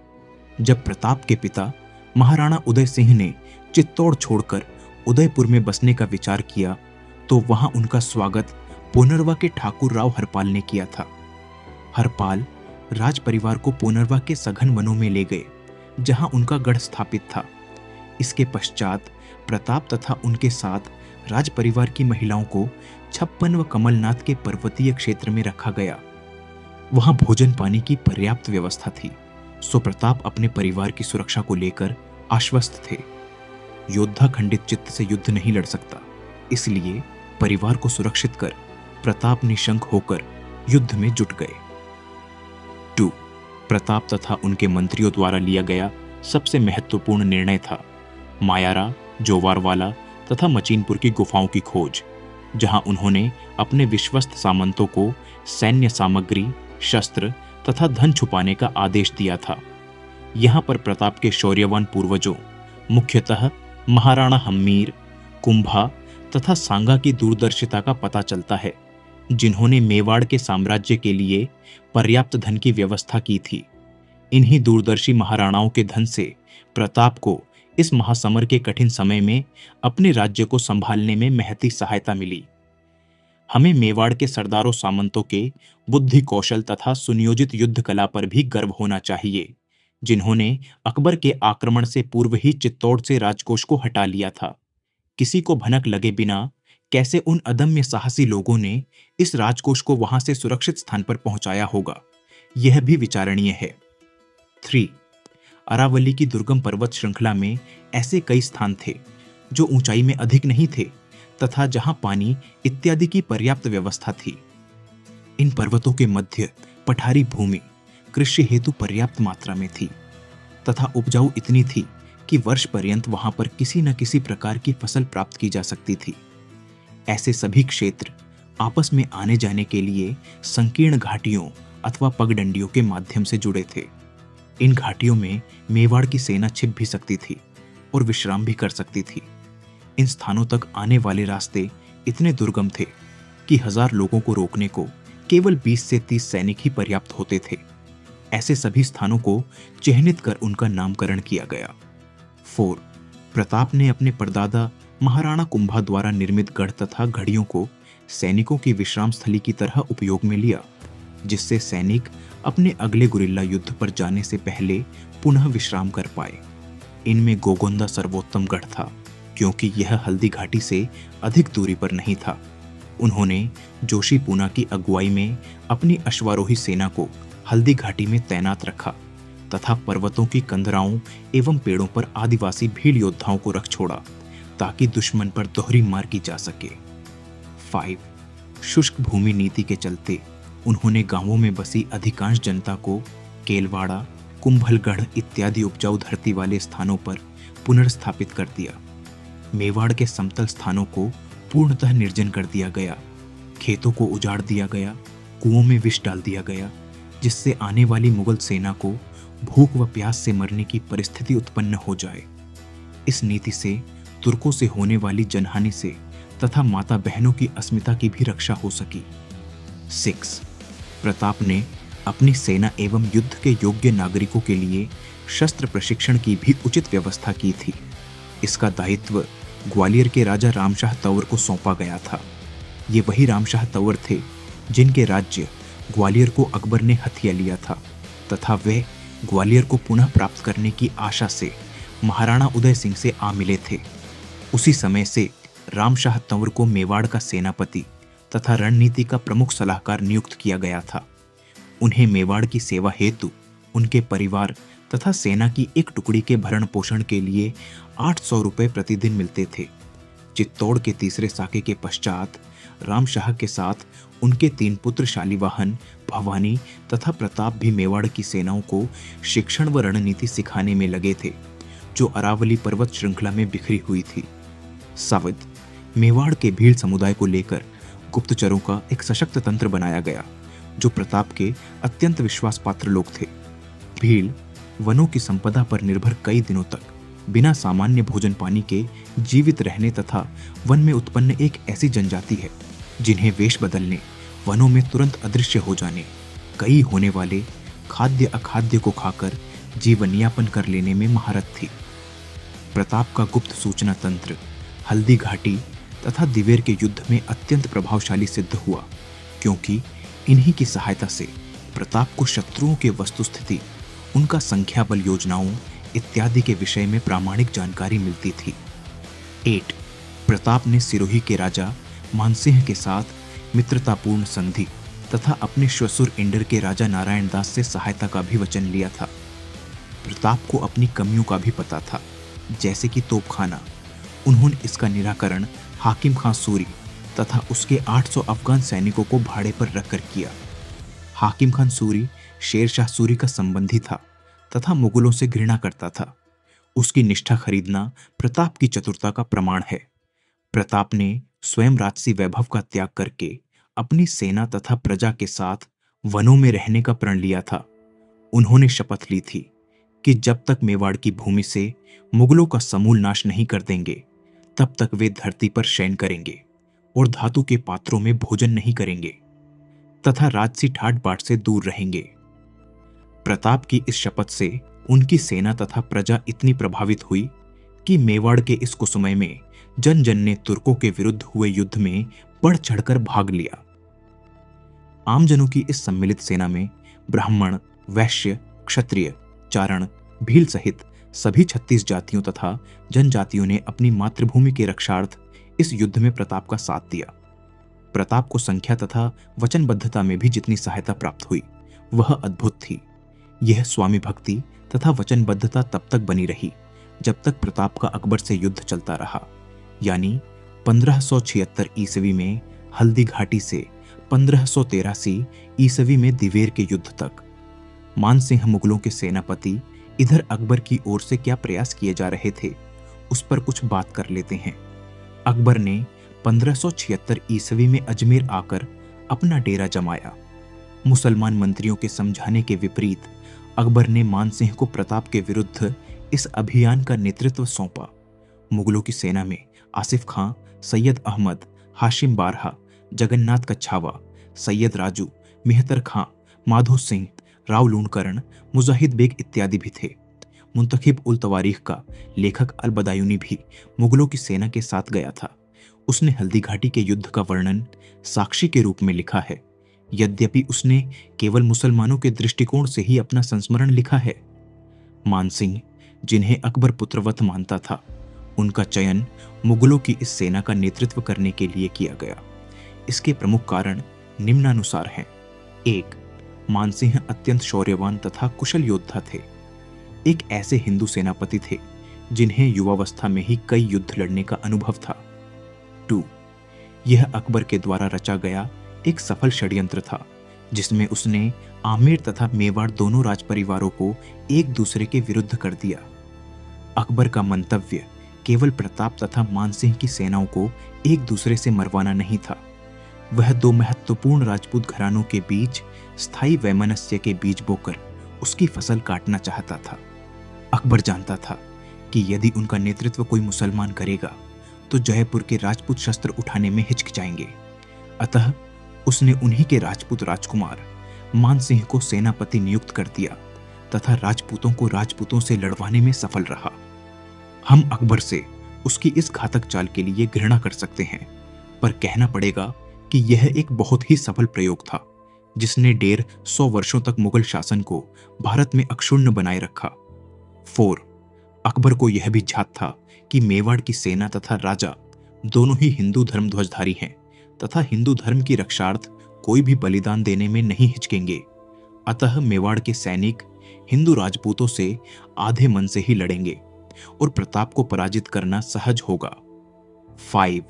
जब प्रताप के पिता महाराणा उदय सिंह ने चित्तौड़ छोड़कर उदयपुर में बसने का विचार किया, तो वहां उनका स्वागत पुनर्वा के ठाकुर राव हरपाल ने किया था। हरपाल राज परिवार को पुनर्वा के सघन वनों में ले गए, जहां उनका गढ़ स्थापित था। इसके पश्चात प्रताप तथा उनके साथ राज परिवार की महिलाओं को छप्पन व कमलनाथ के पर्वतीय क्षेत्र में रखा गया। वहां भोजन पानी की पर्याप्त व्यवस्था थी, सो प्रताप अपने परिवार की सुरक्षा को लेकर आश्वस्त थे। योद्धा खंडित चित्त से युद्ध नहीं लड़ सकता। इसलिए परिवार को सुरक्षित कर प्रताप निशंक होकर युद्ध में जुट गए। 2. प्रताप तथा उनके मंत्रियों द्वारा लिया गया सबसे महत्वपूर्ण निर्णय था मायारा, जोवारवाला तथा मचीनपुर की गुफाओं की खोज, जहां उन्होंने अपने विश्वस्त सामंतों को सैन्य सामग्री, शस्त्र तथा धन छुपाने का आदेश दिया था। यहां पर प्रताप के शौर्यवान पूर्वजों, मुख्यतः महाराणा हम्मीर, कुंभा तथा सांगा की दूरदर्शिता का पता चलता है, जिन्होंने मेवाड़ के साम्राज्य के लिए पर्याप्त धन की व्यवस्था की थी। इन्हीं दूरदर्शी महाराणाओं के धन से प्रताप को इस महासमर के कठिन समय में अपने राज्य को संभालने में महती सहायता मिली। हमें मेवाड़ के सरदारों सामंतों के बुद्धि कौशल तथा सुनियोजित युद्ध कला पर भी गर्व होना चाहिए, जिन्होंने अकबर के आक्रमण से पूर्व ही चित्तौड़ से राजकोष को हटा लिया था। किसी को भनक लगे बिना कैसे उन अदम्य साहसी लोगों ने इस राजकोष को वहां से सुरक्षित स्थान पर पहुंचाया होगा, यह भी विचारणीय है। 3. अरावली की दुर्गम पर्वत श्रृंखला में ऐसे कई स्थान थे जो ऊंचाई में अधिक नहीं थे तथा जहां पानी इत्यादि की पर्याप्त व्यवस्था थी। इन पर्वतों के मध्य पठारी भूमि कृषि हेतु पर्याप्त मात्रा में थी तथा उपजाऊ इतनी थी कि वर्ष पर्यंत वहां पर किसी न किसी प्रकार की फसल प्राप्त की जा सकती थी। ऐसे सभी क्षेत्र आपस में आने जाने के लिए संकीर्ण घाटियों अथवा पगडंडियों के माध्यम से जुड़े थे। इन घाटियों में मेवाड़ की सेना छिप भी सकती थी और विश्राम भी कर सकती थी। इन स्थानों तक आने वाले रास्ते इतने दुर्गम थे कि 1000 लोगों को रोकने को केवल 20 से 30 सैनिक ही पर्याप्त होते थे। ऐसे सभी स्थानों को चिह्नित कर उनका नामकरण किया गया। 4. प्रताप ने अपने परदादा महाराणा कुंभा द्वारा निर्मित गढ़ तथा घड़ियों को सैनिकों की विश्राम स्थली की तरह उपयोग में लिया, जिससे सैनिक अपने अगले गुरिल्ला युद्ध पर जाने से पहले पुनः विश्राम कर पाए। इनमें गोगोंदा सर्वोत्तम गढ़ था, क्योंकि यह हल्दी घाटी से अधिक दूरी पर नहीं था। उन्होंने जोशी पूना की अगुवाई में अपनी अश्वारोही सेना को हल्दी घाटी में तैनात रखा तथा पर्वतों की कंदराओं एवं पेड़ों पर आदिवासी भील योद्धाओं को रख छोड़ा ताकि दुश्मन पर दोहरी मार की जा सके। 5. शुष्क भूमि नीति के चलते उन्होंने गांवों में बसी अधिकांश जनता को केलवाड़ा, कुंभलगढ़ इत्यादि उपजाऊ धरती वाले स्थानों पर पुनर्स्थापित कर दिया। मेवाड़ के समतल स्थानों को पूर्णतः निर्जन कर दिया गया, खेतों को उजाड़ दिया गया, कुओं में विष डाल दिया गया, जिससे आने वाली मुगल सेना को भूख व प्यास से मरने की परिस्थिति उत्पन्न हो जाए। इस नीति से तुर्कों से होने वाली जनहानि से तथा माता बहनों की अस्मिता की भी रक्षा हो सकी। 6. प्रताप ने अपनी सेना एवं युद्ध के योग्य नागरिकों के लिए शस्त्र प्रशिक्षण की भी उचित व्यवस्था की थी। इसका दायित्व ग्वालियर के राजा रामशाह तंवर को सौंपा गया था। ये वही रामशाह तंवर थे जिनके राज्य ग्वालियर को अकबर ने हथिया लिया था तथा वे ग्वालियर को पुनः प्राप्त करने की आशा से महाराणा उदय सिंह से आ मिले थे। उसी समय से रामशाह तंवर को मेवाड़ का सेनापति तथा रणनीति का प्रमुख सलाहकार नियुक्त किया गया था। उन्हें मेवाड़ की सेवा हेतु उनके परिवार तथा सेना की एक टुकड़ी के भरण पोषण के लिए 800 रुपये प्रतिदिन मिलते थे। चित्तौड़ के तीसरे साके के पश्चात रामशाह के साथ उनके 3 पुत्र शालिवाहन, भवानी तथा प्रताप भी मेवाड़ की सेनाओं को शिक्षण व रणनीति सिखाने में लगे थे, जो अरावली पर्वत श्रृंखला में बिखरी हुई थी। सावित मेवाड़ के भील समुदाय को लेकर गुप्तचरों का एक सशक्त तंत्र बनाया गया, जो प्रताप के अत्यंत विश्वास पात्र लोग थे। भील वनों की संपदा पर निर्भर कई दिनों तक बिना सामान्य भोजन पानी के जीवित रहने तथा वन में उत्पन्न एक ऐसी जनजाति है जिन्हें वेश बदलने, वनों में तुरंत अदृश्य हो जाने, कई होने वाले खाद्य अखाद्य को खाकर जीवन यापन कर लेने में महारत थी। प्रताप का गुप्त सूचना तंत्र हल्दी घाटी तथा दिवेर के युद्ध में अत्यंत प्रभावशाली सिद्ध हुआ, क्योंकि इन्हीं की सहायता से प्रताप को शत्रुओं के वस्तुस्थिति, उनका संख्या बल योजनाओं इत्यादि के विषय में प्रामाणिक जानकारी मिलती थी। 8. प्रताप ने सिरोही के राजा मानसिंह के साथ मित्रतापूर्ण संधि तथा अपने श्वसुर इंडर के राजा नारायण दास से सहायता का भी वचन लिया था। प्रताप को अपनी कमियों का भी पता था, जैसे कि तोपखाना, उन्होंने इसका निराकरण हाकिम खां सूरी तथा उसके 800 अफगान सैनिकों को भाड़े पर रखकर किया। हाकिम खान सूरी शेर शाह सूरी का संबंधी था तथा मुगलों से घृणा करता था। उसकी निष्ठा खरीदना प्रताप की चतुरता का प्रमाण है। प्रताप ने स्वयं राजसी वैभव का त्याग करके अपनी सेना तथा प्रजा के साथ वनों में रहने का प्रण लिया था। उन्होंने शपथ ली थी कि जब तक मेवाड़ की भूमि से मुगलों का समूल नाश नहीं कर देंगे, तब तक वे धरती पर शयन करेंगे और धातु के पात्रों में भोजन नहीं करेंगे तथा राजसी ठाट बाट से दूर रहेंगे। प्रताप की इस शपथ से उनकी सेना तथा प्रजा इतनी प्रभावित हुई कि मेवाड़ के इस कुसमय में जन जन ने तुर्कों के विरुद्ध हुए युद्ध में बढ़ चढ़कर भाग लिया। आमजनों की इस सम्मिलित सेना में ब्राह्मण, वैश्य, क्षत्रिय, चारण, भील सहित सभी 36 जातियों तथा जनजातियों ने अपनी मातृभूमि के रक्षार्थ इस युद्ध में प्रताप का साथ दिया। प्रताप को संख्या तथा वचनबद्धता में भी जितनी सहायता प्राप्त हुई वह अद्भुत थी। यह स्वामी भक्ति तथा वचनबद्धता तब तक बनी रही जब तक प्रताप का अकबर से युद्ध चलता रहा, यानी 1576 ईस्वी में हल्दी घाटी से 1583 ईस्वी में दिवेर के युद्ध तक। मानसिंह मुगलों के सेनापति इधर अकबर की ओर से क्या प्रयास किए जा रहे थे, उस पर कुछ बात कर लेते हैं। अकबर ने 1576 ईस्वी में अजमेर आकर अपना डेरा जमाया। मुसलमान मंत्रियों के समझाने के विपरीत अकबर ने मानसिंह को प्रताप के विरुद्ध इस अभियान का नेतृत्व सौंपा। मुगलों की सेना में आसिफ खां, सैयद अहमद, हाशिम बारहा, जगन्नाथ कच्छावा, सैयद राजू, मेहतर खां, माधो सिंह, राव लूणकरण, मुजाहिद बेग इत्यादि भी थे। मुंतखिब उल तवारीख का लेखक अल बदायूनी भी मुगलों की सेना के साथ गया था। उसने हल्दी घाटी के युद्ध का वर्णन साक्षी के रूप में लिखा है, यद्यपि उसने केवल मुसलमानों के दृष्टिकोण से ही अपना संस्मरण लिखा है। मानसिंह, जिन्हें अकबर पुत्रवत मानता था, उनका चयन मुगलों की इस सेना का नेतृत्व करने के लिए किया गया। इसके प्रमुख कारण निम्नानुसार हैं। 1. मानसिंह अत्यंत शौर्यवान तथा कुशल योद्धा थे। एक ऐसे हिंदू सेनापति थे जिन्हें युवावस्था में ही कई युद्ध लड़ने का अनुभव था। 2. यह अकबर के द्वारा रचा गया एक सफल षड्यंत्र था जिसमें उसने आमेर तथा मेवाड़ दोनों राज परिवारों को एक दूसरे के विरुद्ध कर दिया। अकबर का मंतव्य केवल प्रताप तथा मानसिंह की सेनाओं को एक दूसरे से मरवाना नहीं था, वह दो महत्वपूर्ण राजपूत घरानों के बीच स्थायी वैमनस्य के बीज बोकर उसकी फसल काटना चाहता था। अकबर जानता था कि यदि उनका नेतृत्व कोई मुसलमान करेगा तो जयपुर के राजपूत शस्त्र उठाने में हिचकिचाएंगे। अतः उसने उन्हीं के राजपूत राजकुमार मानसिंह को सेनापति नियुक्त कर दिया तथा राजपूतों को राजपूतों से लड़वाने में सफल रहा। हम अकबर से उसकी इस घातक चाल के लिए घृणा कर सकते हैं, पर कहना पड़ेगा कि यह एक बहुत ही सफल प्रयोग था जिसने 150 वर्षों तक मुगल शासन को भारत में अक्षुण्ण बनाए रखा। 4. अकबर को यह भी ध्यात था कि मेवाड़ की सेना तथा राजा दोनों ही हिंदू धर्म ध्वजधारी हैं तथा हिंदू धर्म की रक्षार्थ कोई भी बलिदान देने में नहीं हिचकेंगे। अतः मेवाड़ के सैनिक हिंदू राजपूतों से आधे मन से ही लड़ेंगे और प्रताप को पराजित करना सहज होगा। 5.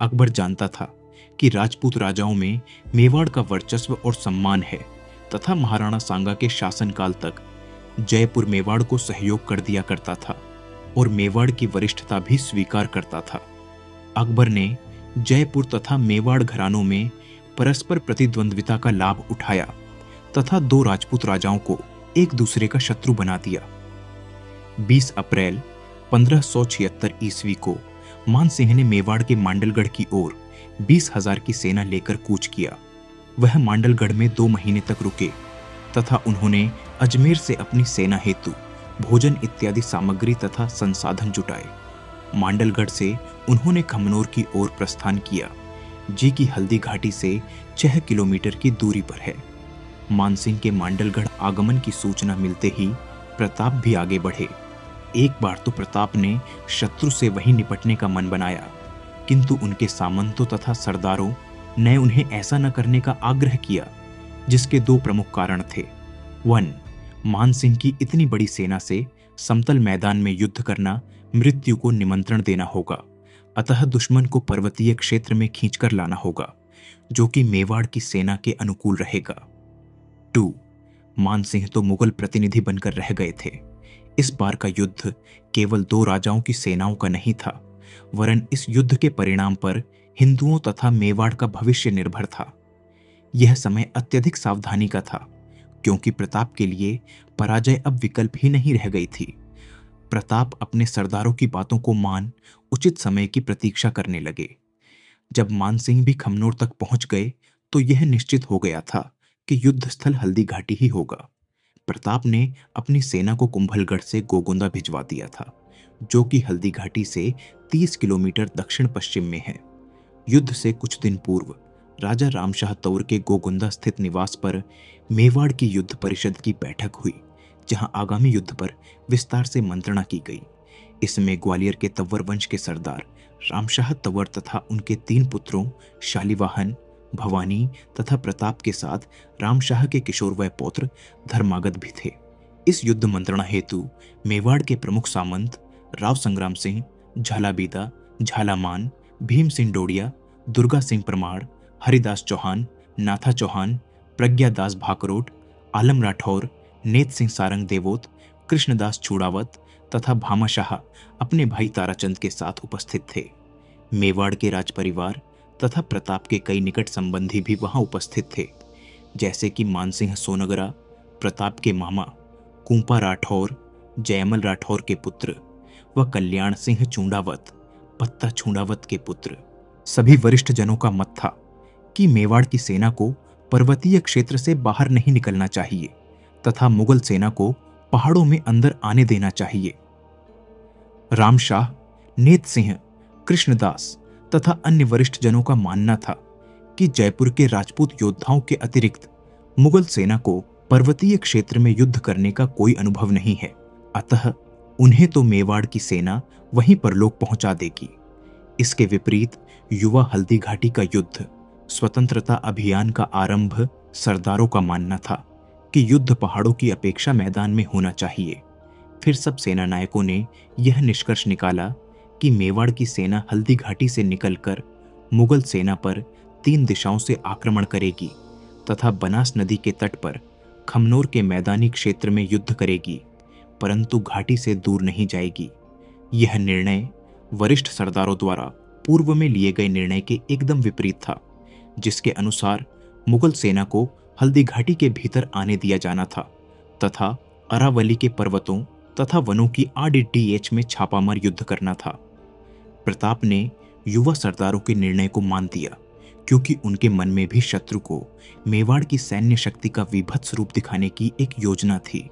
अकबर जानता था कि राजपूत राजाओं में मेवाड़ का वर्चस्व और सम्मान है तथा महाराणा सांगा के शासनकाल तक जयपुर मेवाड़ को सहयोग कर दिया करता था और मेवाड़ की वरिष्ठता भी स्वीकार करता था। अकबर ने जयपुर तथा मेवाड़ घरानों में परस्पर प्रतिद्वंद्विता का लाभ उठाया तथा दो राजपूत राजाओं को एक दूसरे का शत्रु बना दिया। 20 अप्रैल 1576 ईस्वी को मानसिंह ने मेवाड़ के मांडलगढ़ की ओर 20,000 की सेना लेकर कूच किया। वह मांडलगढ़ में 2 महीने तक रुके तथा उन्होंने अजमेर से अपनी सेना हेतु भोजन इत्यादि सामग्री तथा संसाधन जुटाए। मांडलगढ़ से उन्होंने खमनोर की ओर प्रस्थान किया, जी की हल्दी घाटी से 6 किलोमीटर की दूरी पर है। मानसिंह के मांडलगढ़ आगमन की सूचना मिलते ही प्रताप भी आगे बढ़े। एक बार तो प्रताप ने शत्रु से वहीं निपटने का मन बनाया, किंतु उनके सामंतों तथा सरदारों ने उन्हें ऐसा न करने का आग्रह किया, जिसके 2 प्रमुख कारण थे। 1. मानसिंह की इतनी बड़ी सेना से समतल मैदान में युद्ध करना मृत्यु को निमंत्रण देना होगा, अतः दुश्मन को पर्वतीय क्षेत्र में खींचकर लाना होगा, जो कि मेवाड़ की सेना के अनुकूल रहेगा। 2. मानसिंह तो मुगल प्रतिनिधि बनकर रह गए थे। इस बार का युद्ध केवल दो राजाओं की सेनाओं का नहीं था, वरन इस युद्ध के परिणाम पर हिंदुओं तथा मेवाड़ का भविष्य निर्भर था। यह समय अत्यधिक सावधानी का था, क्योंकि प्रताप के लिए पराजय अब विकल्प ही नहीं रह गई थी। प्रताप अपने सरदारों की बातों को मान उचित समय की प्रतीक्षा करने लगे। जब मानसिंह भी खमनोर तक पहुंच गए तो यह निश्चित हो गया था कि युद्ध स्थल हल्दी घाटी ही होगा। प्रताप ने अपनी सेना को कुंभलगढ़ से गोगुंदा भिजवा दिया था, जो कि हल्दी घाटी से 30 किलोमीटर दक्षिण पश्चिम में है। युद्ध से कुछ दिन पूर्व राजा रामशाह तौर के गोगुंदा स्थित निवास पर मेवाड़ की युद्ध परिषद की बैठक हुई, जहां आगामी युद्ध पर विस्तार से मंत्रणा की गई। इसमें ग्वालियर के तंवर वंश के सरदार रामशाह तंवर तथा उनके 3 पुत्रों शालिवाहन, भवानी तथा प्रताप के साथ रामशाह के किशोरवय पौत्र धर्मागत भी थे। इस युद्ध मंत्रणा हेतु मेवाड़ के प्रमुख सामंत राव संग्राम सिंह, झालाबीदा, झालामान, भीम सिंह डोडिया, दुर्गा सिंह परमार, हरिदास चौहान, नाथा चौहान, प्रज्ञादास भाकरोट, आलम राठौर, नेत सिंह सारंग देवोत, कृष्णदास छुड़ावत तथा भामाशाह अपने भाई ताराचंद के साथ उपस्थित थे। मेवाड़ के राजपरिवार तथा प्रताप के कई निकट संबंधी भी वहां उपस्थित थे, जैसे कि मानसिंह सोनगरा, प्रताप के मामा कुंपा राठौर, जयमल राठौर के पुत्र व कल्याण सिंह चूंडावत, पत्ता छूंडावत के पुत्र। सभी वरिष्ठ जनों का मत था कि मेवाड़ की सेना को पर्वतीय क्षेत्र से बाहर नहीं निकलना चाहिए तथा मुगल सेना को पहाड़ों में अंदर आने देना चाहिए। रामशाह, नेत सिंह, कृष्णदास तथा अन्य वरिष्ठ जनों का मानना था कि जयपुर के राजपूत योद्धाओं के अतिरिक्त मुगल सेना को पर्वतीय क्षेत्र में युद्ध करने का कोई अनुभव नहीं है, अतः उन्हें तो मेवाड़ की सेना वहीं परलोक पहुंचा देगी। इसके विपरीत युवा हल्दी घाटी का युद्ध, स्वतंत्रता अभियान का आरंभ सरदारों का मानना था कि युद्ध पहाड़ों की अपेक्षा मैदान में होना चाहिए। फिर सब सेना नायकों ने यह निष्कर्ष निकाला कि मेवाड़ की सेना हल्दी घाटी से निकलकर मुगल सेना पर 3 दिशाओं से आक्रमण करेगी तथा बनास नदी के तट पर खमनोर के मैदानी क्षेत्र में युद्ध करेगी, परंतु घाटी से दूर नहीं जाएगी। यह निर्णय वरिष्ठ सरदारों द्वारा पूर्व में लिए गए निर्णय के एकदम विपरीत था, जिसके अनुसार मुगल सेना को हल्दी घाटी के भीतर आने दिया जाना था तथा अरावली के पर्वतों तथा वनों की आड़ीडीएच में छापामार युद्ध करना था। प्रताप ने युवा सरदारों के निर्णय को मान दिया, क्योंकि उनके मन में भी शत्रु को मेवाड़ की सैन्य शक्ति का विभत्स रूप दिखाने की एक योजना थी।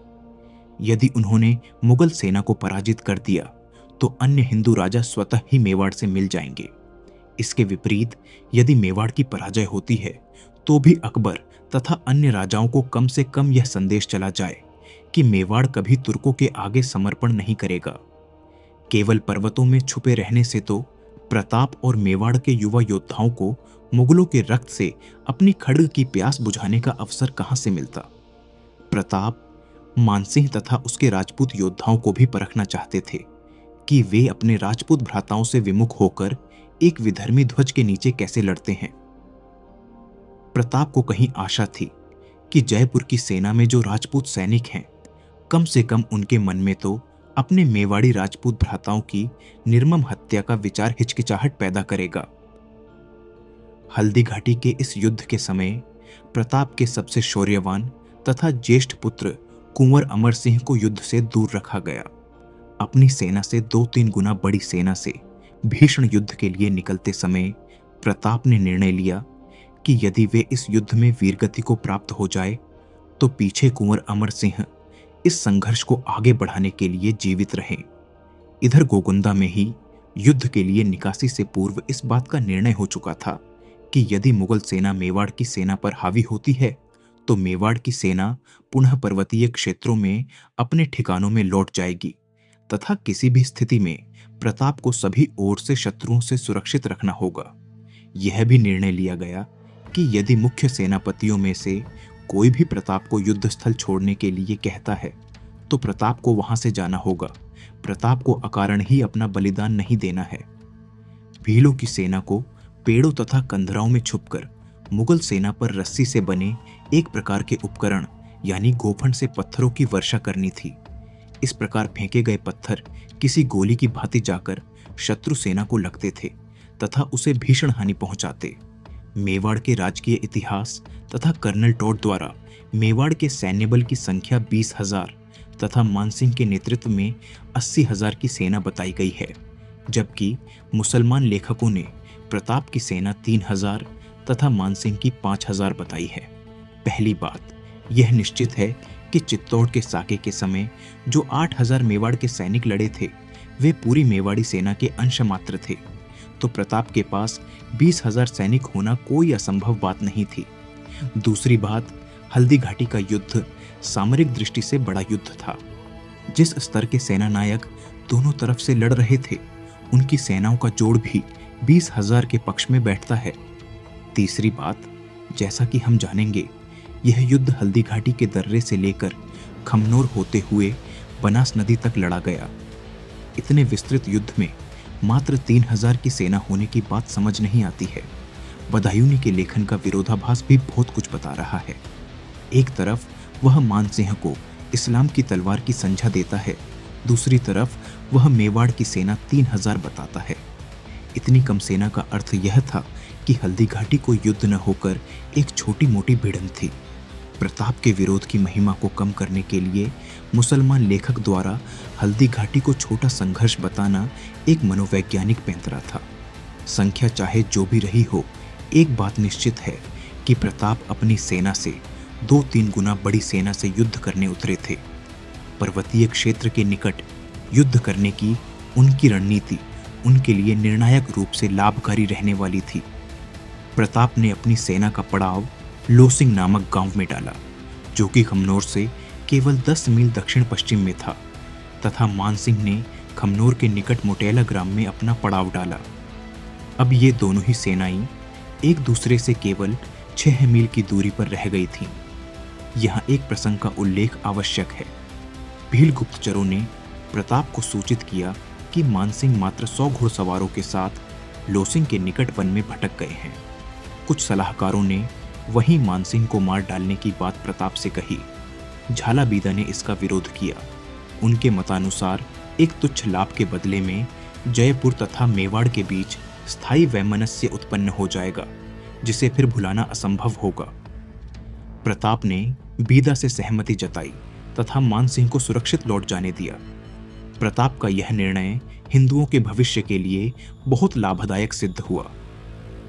यदि उन्होंने मुगल सेना को पराजित कर दिया तो अन्य हिंदू राजा स्वतः ही मेवाड़ से मिल जाएंगे। इसके विपरीत यदि मेवाड़ की पराजय होती है तो भी अकबर तथा अन्य राजाओं को कम से कम यह संदेश चला जाए कि मेवाड़ कभी तुर्कों के आगे समर्पण नहीं करेगा। केवल पर्वतों में छुपे रहने से तो प्रताप और मेवाड़ के युवा योद्धाओं को मुगलों के रक्त से अपनी खड्ग की प्यास बुझाने का अवसर कहां से मिलता। प्रताप मानसिंह तथा उसके राजपूत योद्धाओं को भी परखना चाहते थे कि वे अपने राजपूत भ्राताओं से विमुख होकर एक विधर्मी ध्वज के नीचे कैसे लड़ते हैं। प्रताप को कहीं आशा थी कि जयपुर की सेना में जो राजपूत सैनिक हैं, कम से कम उनके मन में तो अपने मेवाड़ी राजपूत भ्राताओं की निर्मम हत्या का विचार हिचकिचाहट पैदा करेगा। हल्दी घाटी के इस युद्ध के समय प्रताप के सबसे शौर्यवान तथा ज्येष्ठ पुत्र कुंवर अमर सिंह को युद्ध से दूर रखा गया। अपनी सेना से 2-3 गुना बड़ी सेना से भीषण युद्ध के लिए निकलते समय प्रताप ने निर्णय लिया कि यदि वे इस युद्ध में वीरगति को प्राप्त हो जाए तो पीछे कुंवर अमर सिंह इस संघर्ष को आगे बढ़ाने के लिए जीवित रहें। इधर गोगुंदा में ही युद्ध के लिए निकासी से पूर्व इस बात का निर्णय हो चुका था कि यदि मुगल सेना मेवाड़ की सेना पर हावी होती है तो मेवाड़ की सेना पुनः पर्वतीय क्षेत्रों में अपने ठिकानों में लौट जाएगी तथा किसी भी स्थिति में प्रताप को सभी ओर से शत्रुओं से सुरक्षित रखना होगा। यह भी निर्णय लिया गया कि यदि मुख्य सेनापतियों में से कोई भी प्रताप को युद्ध स्थल छोड़ने के लिए कहता है तो प्रताप को वहां से जाना होगा। प्रताप को अकारण ही अपना बलिदान नहीं देना है। भीलों की सेना को पेड़ों तथा कंदराओं में छुपकर मुगल सेना पर रस्सी से बने एक प्रकार के उपकरण यानी गोफंड से पत्थरों की वर्षा करनी थी। इस प्रकार फेंके गए पत्थर किसी गोली की भांति जाकर शत्रु सेना को लगते थे तथा उसे भीषण हानि पहुंचाते। मेवाड़ के राजकीय इतिहास तथा कर्नल टॉड द्वारा मेवाड़ के सैन्य बल की संख्या 20,000 तथा मानसिंह के नेतृत्व में 80,000 की सेना बताई गई है, जबकि मुसलमान लेखकों ने प्रताप की सेना 3,000 तथा मानसिंह की 5,000 बताई है। पहली बात यह निश्चित है कि चित्तौड़ के साके के समय जो 8,000 मेवाड़ के सैनिक लड़े थे वे पूरी मेवाड़ी सेना के अंश मात्र थे, तो प्रताप के पास 20,000 सैनिक होना कोई असंभव बात नहीं थी। दूसरी बात, हल्दी घाटी का युद्ध सामरिक दृष्टि से बड़ा युद्ध था। जिस स्तर के सेना नायक दोनों तरफ से लड़ रहे थे उनकी सेनाओं का जोड़ भी 20,000 के पक्ष में बैठता है। तीसरी बात, जैसा कि हम जानेंगे, यह युद्ध हल्दी घाटी के दर्रे से लेकर खमनोर होते हुए बनास नदी तक लड़ा गया। इतने विस्तृत युद्ध में मात्र 3,000 की सेना होने की बात समझ नहीं आती है। बदायूंनी के लेखन का विरोधाभास भी बहुत कुछ बता रहा है। एक तरफ वह मानसिंह को इस्लाम की तलवार की संज्ञा देता है, दूसरी तरफ वह मेवाड़ की सेना 3,000 बताता है। इतनी कम सेना का अर्थ यह था कि हल्दी घाटी को युद्ध न होकर एक छोटी मोटी भिड़ंत थी। प्रताप के विरोध की महिमा को कम करने के लिए मुसलमान लेखक द्वारा हल्दी घाटी को छोटा संघर्ष बताना एक मनोवैज्ञानिक पैंतरा था। संख्या चाहे जो भी रही हो, एक बात निश्चित है कि प्रताप अपनी सेना से 2-3 गुना बड़ी सेना से युद्ध करने उतरे थे। पर्वतीय क्षेत्र के निकट युद्ध करने की उनकी रणनीति उनके लिए निर्णायक रूप से लाभकारी रहने वाली थी। प्रताप ने अपनी सेना का पड़ाव लोसिंग नामक गांव में डाला, जो कि खमनोर से केवल 10 मील दक्षिण पश्चिम में था, तथा मानसिंह ने खमनोर के निकट मोटेला ग्राम में अपना पड़ाव डाला। अब ये दोनों ही सेनाएं एक दूसरे से केवल 6 मील की दूरी पर रह गई थीं। यहाँ एक प्रसंग का उल्लेख आवश्यक है। भील गुप्तचरों ने प्रताप को सूचित किया कि मानसिंह मात्र 100 घुड़सवारों के साथ लोसिंग के निकट वन में भटक गए हैं। कुछ सलाहकारों ने वहीं मानसिंह को मार डालने की बात प्रताप से कही। झालाबीदा ने इसका विरोध किया। उनके मतानुसार एक तुच्छ लाभ के बदले में जयपुर तथा मेवाड़ के बीच स्थायी वैमनस्य उत्पन्न हो जाएगा, जिसे फिर भुलाना असंभव होगा। प्रताप ने बीदा से सहमति जताई तथा मानसिंह को सुरक्षित लौट जाने दिया। प्रताप का यह निर्णय हिंदुओं के भविष्य के लिए बहुत लाभदायक सिद्ध हुआ।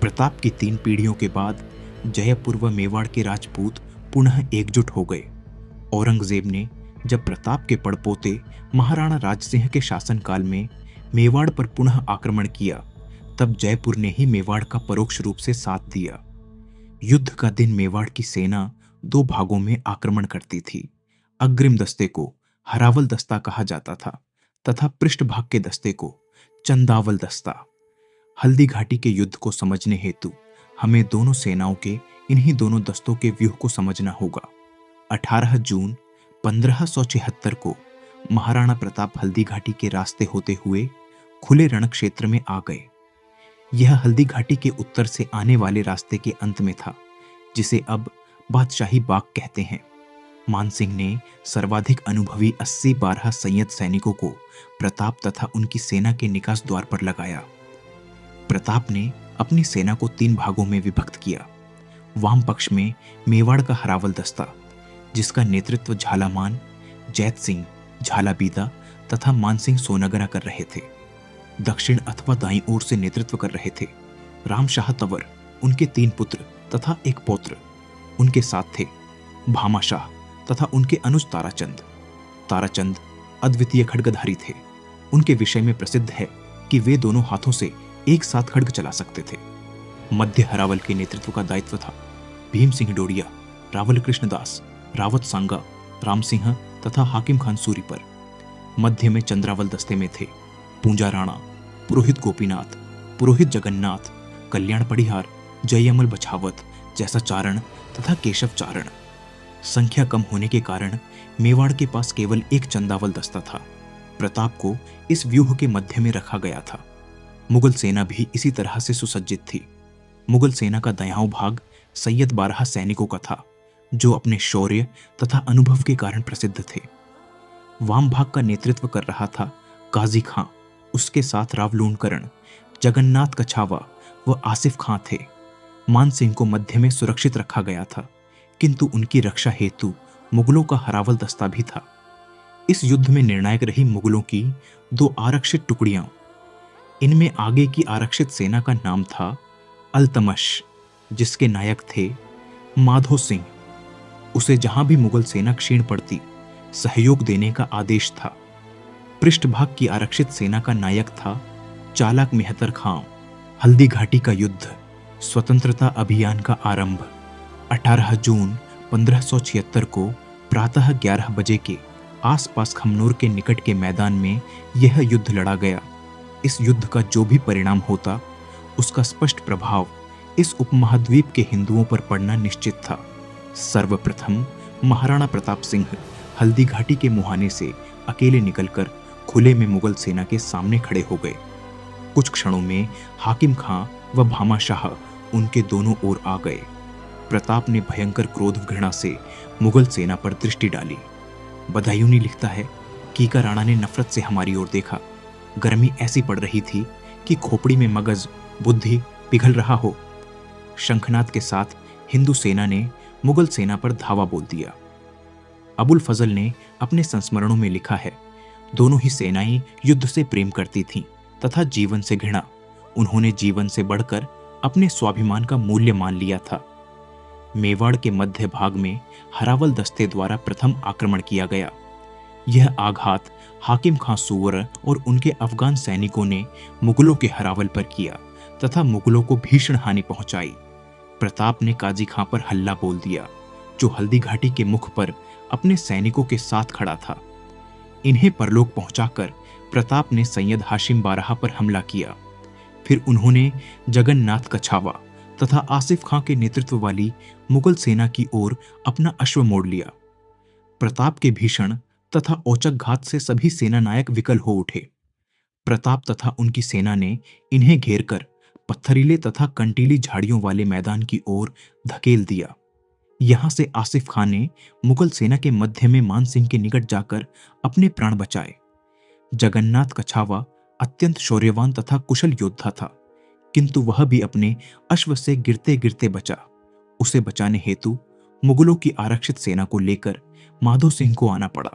प्रताप की 3 पीढ़ियों के बाद जयपुर व मेवाड़ के राजपूत पुनः एकजुट हो गए। औरंगजेब ने जब प्रताप के पड़पोते महाराणा राजसिंह के शासनकाल में मेवाड़ पर पुनः आक्रमण किया, तब जयपुर ने ही मेवाड़ का परोक्ष रूप से साथ दिया। युद्ध का दिन मेवाड़ की सेना 2 भागों में आक्रमण करती थी। अग्रिम दस्ते को हरावल दस्ता कहा जाता था तथा पृष्ठभाग के दस्ते को चंदावल दस्ता। हल्दी घाटी के युद्ध को समझने हेतु हमें दोनों सेनाओं के इन्हीं दोनों दस्तों के व्यूह को समझना होगा। 18 जून 1576 को महाराणा प्रताप हल्दी घाटी के रास्ते होते हुए खुले रण क्षेत्र में आ गए। यह हल्दी घाटी के उत्तर से आने वाले रास्ते के अंत में था, जिसे अब बादशाही बाग कहते हैं। मानसिंह ने सर्वाधिक अनुभवी 80-12 संयत सैनिकों को प्रताप तथा उनकी सेना के निकास द्वार पर लगाया। प्रताप ने अपनी सेना को 3 भागों में विभक्त किया। वाम पक्ष में मेवाड़ का हरावल दस्ता, जिसका नेतृत्व झालामान, जैत सिंह, झालाबीदा तथा मानसिंह सोनगरा कर रहे थे। दक्षिण अथवा दाईं ओर से नेतृत्व कर रहे थे रामशाह तंवर, उनके 3 पुत्र तथा एक पौत्र। उनके साथ थे भामाशाह तथा उनके अनुज ताराचंद। ताराचंद अद्वितीय खड्गधारी थे। उनके विषय में प्रसिद्ध है कि वे दोनों हाथों से एक साथ खड्ग चला सकते थे। मध्य हरावल के नेतृत्व का दायित्व था भीम सिंह डोडिया, रावल कृष्णदास, रावत सांगा, राम सिंह तथा हाकिम खान सूरी पर। मध्य में चंद्रावल दस्ते में थे पूंजा राणा, पुरोहित गोपीनाथ, पुरोहित जगन्नाथ, कल्याण पड़िहार, जयमल बछावत, जैसा चारण तथा केशव चारण। संख्या कम होने के कारण मेवाड़ के पास केवल एक चंदावल दस्ता था। प्रताप को इस व्यूह के मध्य में रखा गया था। मुगल सेना भी इसी तरह से सुसज्जित थी। मुगल सेना का दायां भाग सैयद 12 सैनिकों का था, जो अपने शौर्य तथा अनुभव के कारण प्रसिद्ध थे। वाम भाग का नेतृत्व कर रहा था काजी खां, उसके साथ राव लूणकरण, जगन्नाथ कछावा व आसिफ खां थे। मान सिंह को मध्य में सुरक्षित रखा गया था, किंतु उनकी रक्षा हेतु मुगलों का हरावल दस्ता भी था। इस युद्ध में निर्णायक रही मुगलों की 2 आरक्षित टुकड़ियां। इनमें आगे की आरक्षित सेना का नाम था अल्तमश, जिसके नायक थे माधो सिंह। उसे जहां भी मुगल सेना क्षीण पड़ती, सहयोग देने का आदेश था। पृष्ठभाग की आरक्षित सेना का नायक था चालाक मेहतर खां। हल्दी घाटी का युद्ध, स्वतंत्रता अभियान का आरंभ। 18 जून 1576 को प्रातः 11 बजे के आसपास खमनोर के निकट के मैदान में यह युद्ध लड़ा गया। इस युद्ध का जो भी परिणाम होता, उसका स्पष्ट प्रभाव इस उपमहाद्वीप के हिंदुओं पर पड़ना निश्चित था। सर्वप्रथम महाराणा प्रताप सिंह हल्दी घाटी के मुहाने से अकेले निकलकर खुले में मुगल सेना के सामने खड़े हो गए। कुछ क्षणों में हाकिम खां व भामा शाह उनके दोनों ओर आ गए। प्रताप ने भयंकर क्रोध घृणा से मुगल सेना पर दृष्टि डाली। बदायूंनी लिखता है, कीका राणा ने नफरत से हमारी ओर देखा। गर्मी ऐसी पड़ रही थी कि खोपड़ी में मगज बुद्धि पिघल रहा हो। शंखनाद के साथ हिंदू सेना ने मुगल सेना पर धावा बोल दिया। अबुल फजल ने अपने संस्मरणों में लिखा है, दोनों ही सेनाएं युद्ध से प्रेम करती थीं तथा जीवन से घृणा। उन्होंने जीवन से बढ़कर अपने स्वाभिमान का मूल्य मान लिया था। मेवाड़ के मध्य भाग में हरावल दस्ते द्वारा प्रथम आक्रमण किया गया। यह आघात हाकिम खां सूवर और उनके अफगान सैनिकों ने मुगलों के हरावल पर किया तथा मुगलों को भीषण हानि पहुंचाई। प्रताप ने काजी खां पर हल्ला बोल दिया, जो हल्दी घाटी के मुख पर अपने सैनिकों के साथ खड़ा था। इन्हें परलोक पहुंचाकर प्रताप ने सैयद हाशिम बारहा पर हमला किया। फिर उन्होंने जगन्नाथ कछावा तथा आसिफ खां के नेतृत्व वाली मुगल सेना की ओर अपना अश्व मोड़ लिया। प्रताप के भीषण तथा औचक घात से सभी सेना नायक विकल हो उठे। प्रताप तथा उनकी सेना ने इन्हें घेरकर पत्थरीले तथा कंटीली झाड़ियों वाले मैदान की ओर धकेल दिया। यहां से आसिफ खान ने मुगल सेना के मध्य में मान सिंह के निकट जाकर अपने प्राण बचाए। जगन्नाथ कछावा अत्यंत शौर्यवान तथा कुशल योद्धा था, किंतु वह भी अपने अश्व से गिरते गिरते बचा। उसे बचाने हेतु मुगलों की आरक्षित सेना को लेकर माधो सिंह को आना पड़ा।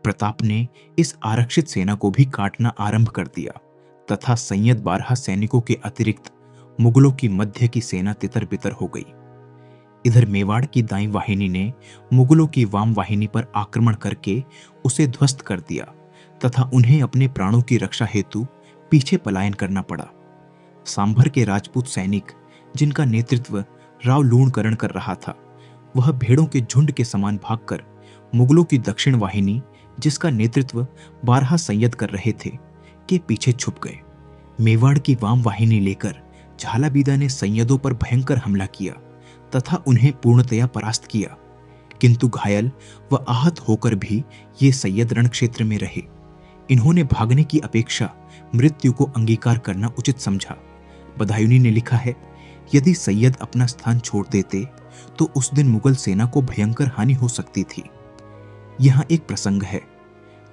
प्रताप ने इस आरक्षित सेना को भी काटना आरंभ कर दिया तथा सैयद 12 सैनिकों के अतिरिक्त मुगलों की मध्य की सेना तितर बितर हो गई। इधर मेवाड़ की दाईं वाहिनी ने मुगलों की वाम वाहिनी पर आक्रमण करके उसे ध्वस्त कर दिया तथा उन्हें अपने प्राणों की रक्षा हेतु पीछे पलायन करना पड़ा। सांभर के राजपूत सैनिक, जिनका नेतृत्व राव लूणकरण कर रहा था, वह भेड़ों के झुंड के समान भागकर मुगलों की दक्षिण वाहिनी, जिसका नेतृत्व 12 सैयद कर रहे थे, के पीछे छुप गए। मेवाड़ की वाम वाहिनी लेकर झालाबीदा ने सैयदों पर भयंकर हमला किया तथा उन्हें पूर्णतया परास्त किया, किंतु घायल व आहत होकर भी ये सैयद रणक्षेत्र में रहे। इन्होंने भागने की अपेक्षा मृत्यु को अंगीकार करना उचित समझा। बदायूनी ने लिखा है, यदि सैयद अपना स्थान छोड़ देते तो उस दिन मुगल सेना को भयंकर हानि हो सकती थी। यहाँ एक प्रसंग है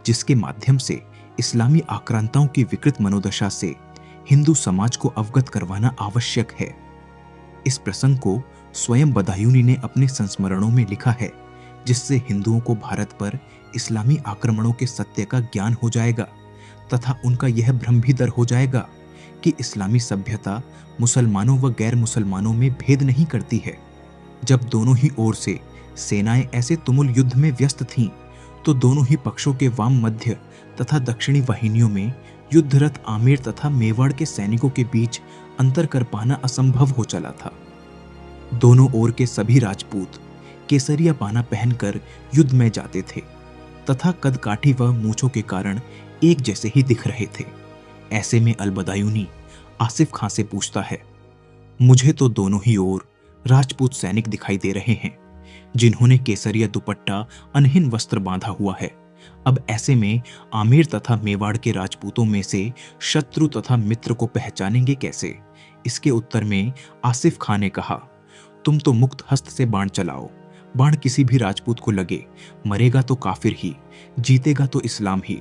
जिसके माध्यम से इस्लामी आक्रांताओं की विकृत मनोदशा से हिंदू समाज को अवगत करवाना आवश्यक है। इस प्रसंग को स्वयं बदायूनी ने अपने संस्मरणों में लिखा है, जिससे हिंदुओं को भारत पर इस्लामी आक्रमणों के सत्य का ज्ञान हो जाएगा तथा उनका यह भ्रम भी दर हो जाएगा कि इस्लामी सभ्यता मुसलमानों व गैर मुसलमानों में भेद नहीं करती है। जब दोनों ही ओर से सेनाएं ऐसे तुमुल युद्ध में व्यस्त थीं, तो दोनों ही पक्षों के वाम, मध्य तथा दक्षिणी वाहिनियों में युद्धरत आमेर तथा मेवाड़ के सैनिकों के बीच अंतर कर पाना असंभव हो चला था। दोनों ओर के सभी राजपूत केसरिया पाना पहनकर युद्ध में जाते थे तथा कदकाठी व मूंछों के कारण एक जैसे ही दिख रहे थे। ऐसे में अलबदायूनी आसिफ खां से पूछता है, मुझे तो दोनों ही ओर राजपूत सैनिक दिखाई दे रहे हैं, जिन्होंने केसरिया दुपट्टा अनहिन वस्त्र बांधा हुआ है। अब ऐसे में आमेर तथा मेवाड़ के राजपूतों में से शत्रु तथा मित्र को पहचानेंगे कैसे? इसके उत्तर में आसिफ खां ने कहा, तुम तो मुक्त हस्त से बाण चलाओ। बाण किसी भी राजपूत को लगे, मरेगा तो काफिर ही, जीतेगा तो इस्लाम ही।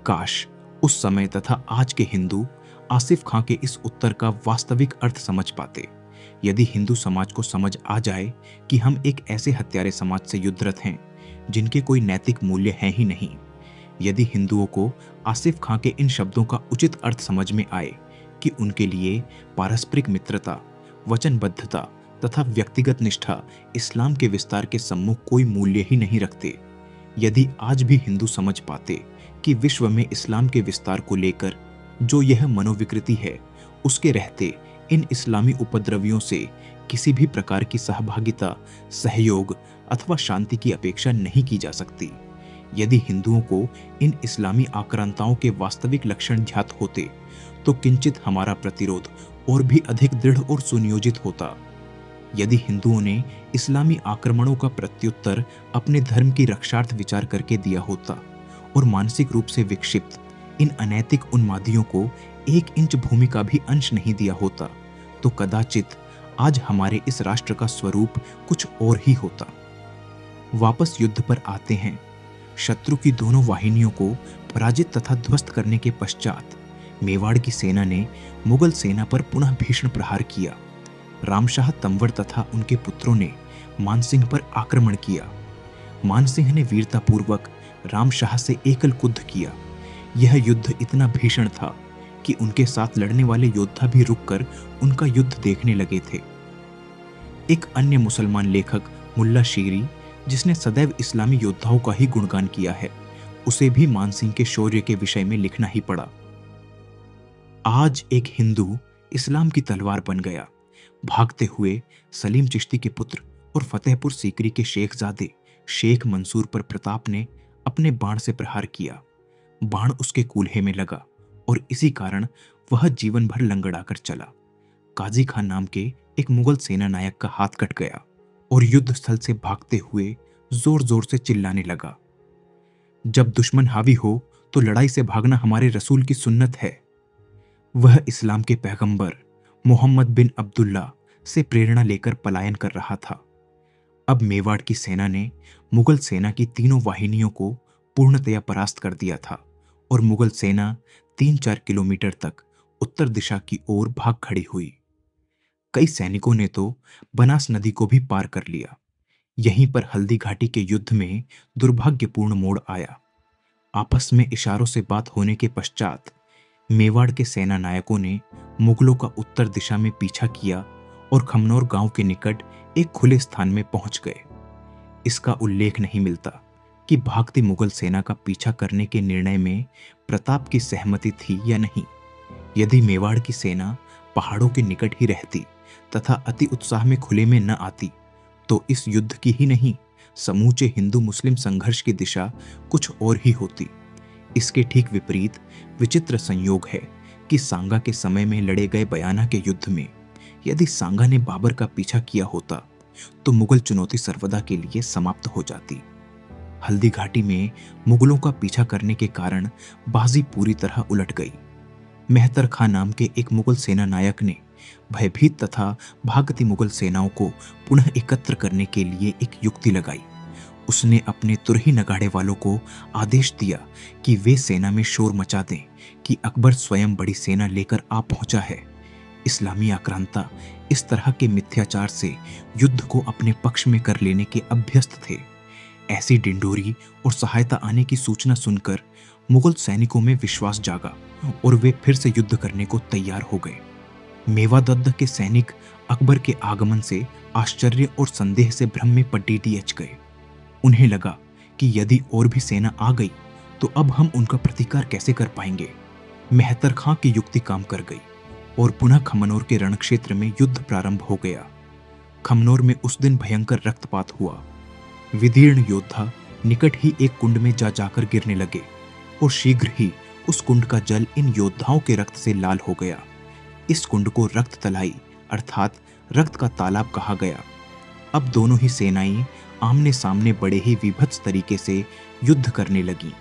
काश उस समय तथा आज के हिंदू आसिफ खां के इस उत्तर का वास्तविक अर्थ समझ पाते। यदि हिंदू समाज को समझ आ जाए कि हम एक ऐसे हत्यारे समाज से युद्धरत हैं जिनके कोई नैतिक मूल्य है ही नहीं, यदि हिंदुओं को आसिफ खां के इन शब्दों का उचित अर्थ समझ में आए कि उनके लिए पारस्परिक मित्रता, वचनबद्धता तथा व्यक्तिगत निष्ठा इस्लाम के विस्तार के सम्मुख कोई मूल्य ही नहीं रखते, यदि आज भी हिंदू समझ पाते कि विश्व में इस्लाम के विस्तार को लेकर जो यह मनोविकृति है, उसके रहते इन इस्लामी उपद्रवियों से किसी भी प्रकार की सहभागिता, सहयोग अथवा शांति की अपेक्षा नहीं की जा सकती, यदि हिंदुओं को इन इस्लामी आक्रांताओं के वास्तविक लक्षण ज्ञात होते, तो किंचित हमारा प्रतिरोध और भी अधिक दृढ़ और सुनियोजित होता। यदि हिंदुओं ने इस्लामी आक्रमणों का प्रत्युत्तर अपने धर्म की रक्षार्थ विचार करके दिया होता और मानसिक रूप से विक्षिप्त इन अनैतिक उन्मादियों को 1 इंच भूमि का भी अंश नहीं दिया होता, तो कदाचित आज हमारे इस राष्ट्र का स्वरूप कुछ और ही होता। वापस युद्ध पर आते हैं। शत्रु की दोनों वाहिनियों को पराजित तथा ध्वस्त करने के पश्चात मेवाड़ की सेना ने मुगल सेना पर पुनः भीषण प्रहार किया। रामशाह तंवर तथा उनके पुत्रों ने मानसिंह पर आक्रमण किया। मानसिंह ने वीरतापूर्वक रामशाह से एकल कुद्ध किया। यह युद्ध इतना भीषण था कि उनके साथ लड़ने वाले योद्धा भी रुककर उनका युद्ध देखने लगे थे। एक अन्य मुसलमान लेखक मुल्ला शीरी, जिसने सदैव इस्लामी योद्धाओं का ही गुणगान किया है, उसे भी मानसिंह के शौर्य के विषय में लिखना ही पड़ा। आज एक हिंदू इस्लाम की तलवार बन गया। भागते हुए सलीम चिश्ती के पुत्र और फतेहपुर सीकरी के शेखजादे शेख मंसूर पर प्रताप ने अपने बाण से प्रहार किया। बाण उसके कूल्हे में लगा और इसी कारण वह जीवन भर लंगड़ाकर चला। काजी खान नाम के एक मुगल सेना नायक का हाथ कट गया और युद्ध स्थल से भागते हुए जोर जोर से चिल्लाने लगा, जब दुश्मन हावी हो तो लड़ाई से भागना हमारे रसूल की सुन्नत है। वह इस्लाम के पैगंबर मोहम्मद बिन अब्दुल्ला से प्रेरणा लेकर पलायन कर रहा था। अब मेवाड़ की सेना ने मुगल सेना की तीनों वाहिनियों को पूर्णतया परास्त कर दिया था और मुगल सेना 3-4 किलोमीटर तक उत्तर दिशा की ओर भाग खड़ी हुई। कई सैनिकों ने तो बनास नदी को भी पार कर लिया। यहीं पर हल्दी घाटी के युद्ध में दुर्भाग्यपूर्ण मोड़ आया। आपस में इशारों से बात होने के पश्चात मेवाड़ के सेना नायकों ने मुगलों का उत्तर दिशा में पीछा किया और खमनौर गांव के निकट एक खुले स्थान में पहुंच गए। इसका उल्लेख नहीं मिलता कि भागती मुगल सेना का पीछा करने के निर्णय में प्रताप की सहमति थी या नहीं। यदि मेवाड़ की सेना पहाड़ों के निकट ही रहती तथा अति उत्साह में खुले में न आती, तो इस युद्ध की ही नहीं, समूचे हिंदू मुस्लिम संघर्ष की दिशा कुछ और ही होती। इसके ठीक विपरीत विचित्र संयोग है कि सांगा के समय में लड़े गए बयाना के युद्ध में यदि सांगा ने बाबर का पीछा किया होता, तो मुगल चुनौती सर्वदा के लिए समाप्त हो जाती। हल्दी घाटी में मुगलों का पीछा करने के कारण बाजी पूरी तरह उलट गई। मेहतर खां नाम के एक मुगल सेना नायक ने भयभीत तथा भागती मुगल सेनाओं को पुनः एकत्र करने के लिए एक युक्ति लगाई। उसने अपने तुरही नगाड़े वालों को आदेश दिया कि वे सेना में शोर मचा दें कि अकबर स्वयं बड़ी सेना लेकर आ पहुंचा है। इस्लामी आक्रांता इस तरह के मिथ्याचार से युद्ध को अपने पक्ष में कर लेने के अभ्यस्त थे। ऐसी डिंडोरी और सहायता आने की सूचना सुनकर मुगल सैनिकों में विश्वास जागा और वे फिर से युद्ध करने को तैयार हो गए। मेवादद्द के सैनिक अकबर के आगमन से आश्चर्य और संदेह से भ्रम में पटीटी गए। उन्हें लगा कि यदि और भी सेना आ गई तो अब हम उनका प्रतिकार कैसे कर पाएंगे। मेहतर खां की युक्ति काम कर गई और पुनः खमनौर के रणक्षेत्र में युद्ध प्रारंभ हो गया। खमनौर में उस दिन भयंकर रक्तपात हुआ। विदीर्ण योद्धा निकट ही एक कुंड में जा जाकर गिरने लगे और शीघ्र ही उस कुंड का जल इन योद्धाओं के रक्त से लाल हो गया। इस कुंड को रक्त तलाई अर्थात रक्त का तालाब कहा गया। अब दोनों ही सेनाएं आमने सामने बड़े ही विभत्स तरीके से युद्ध करने लगी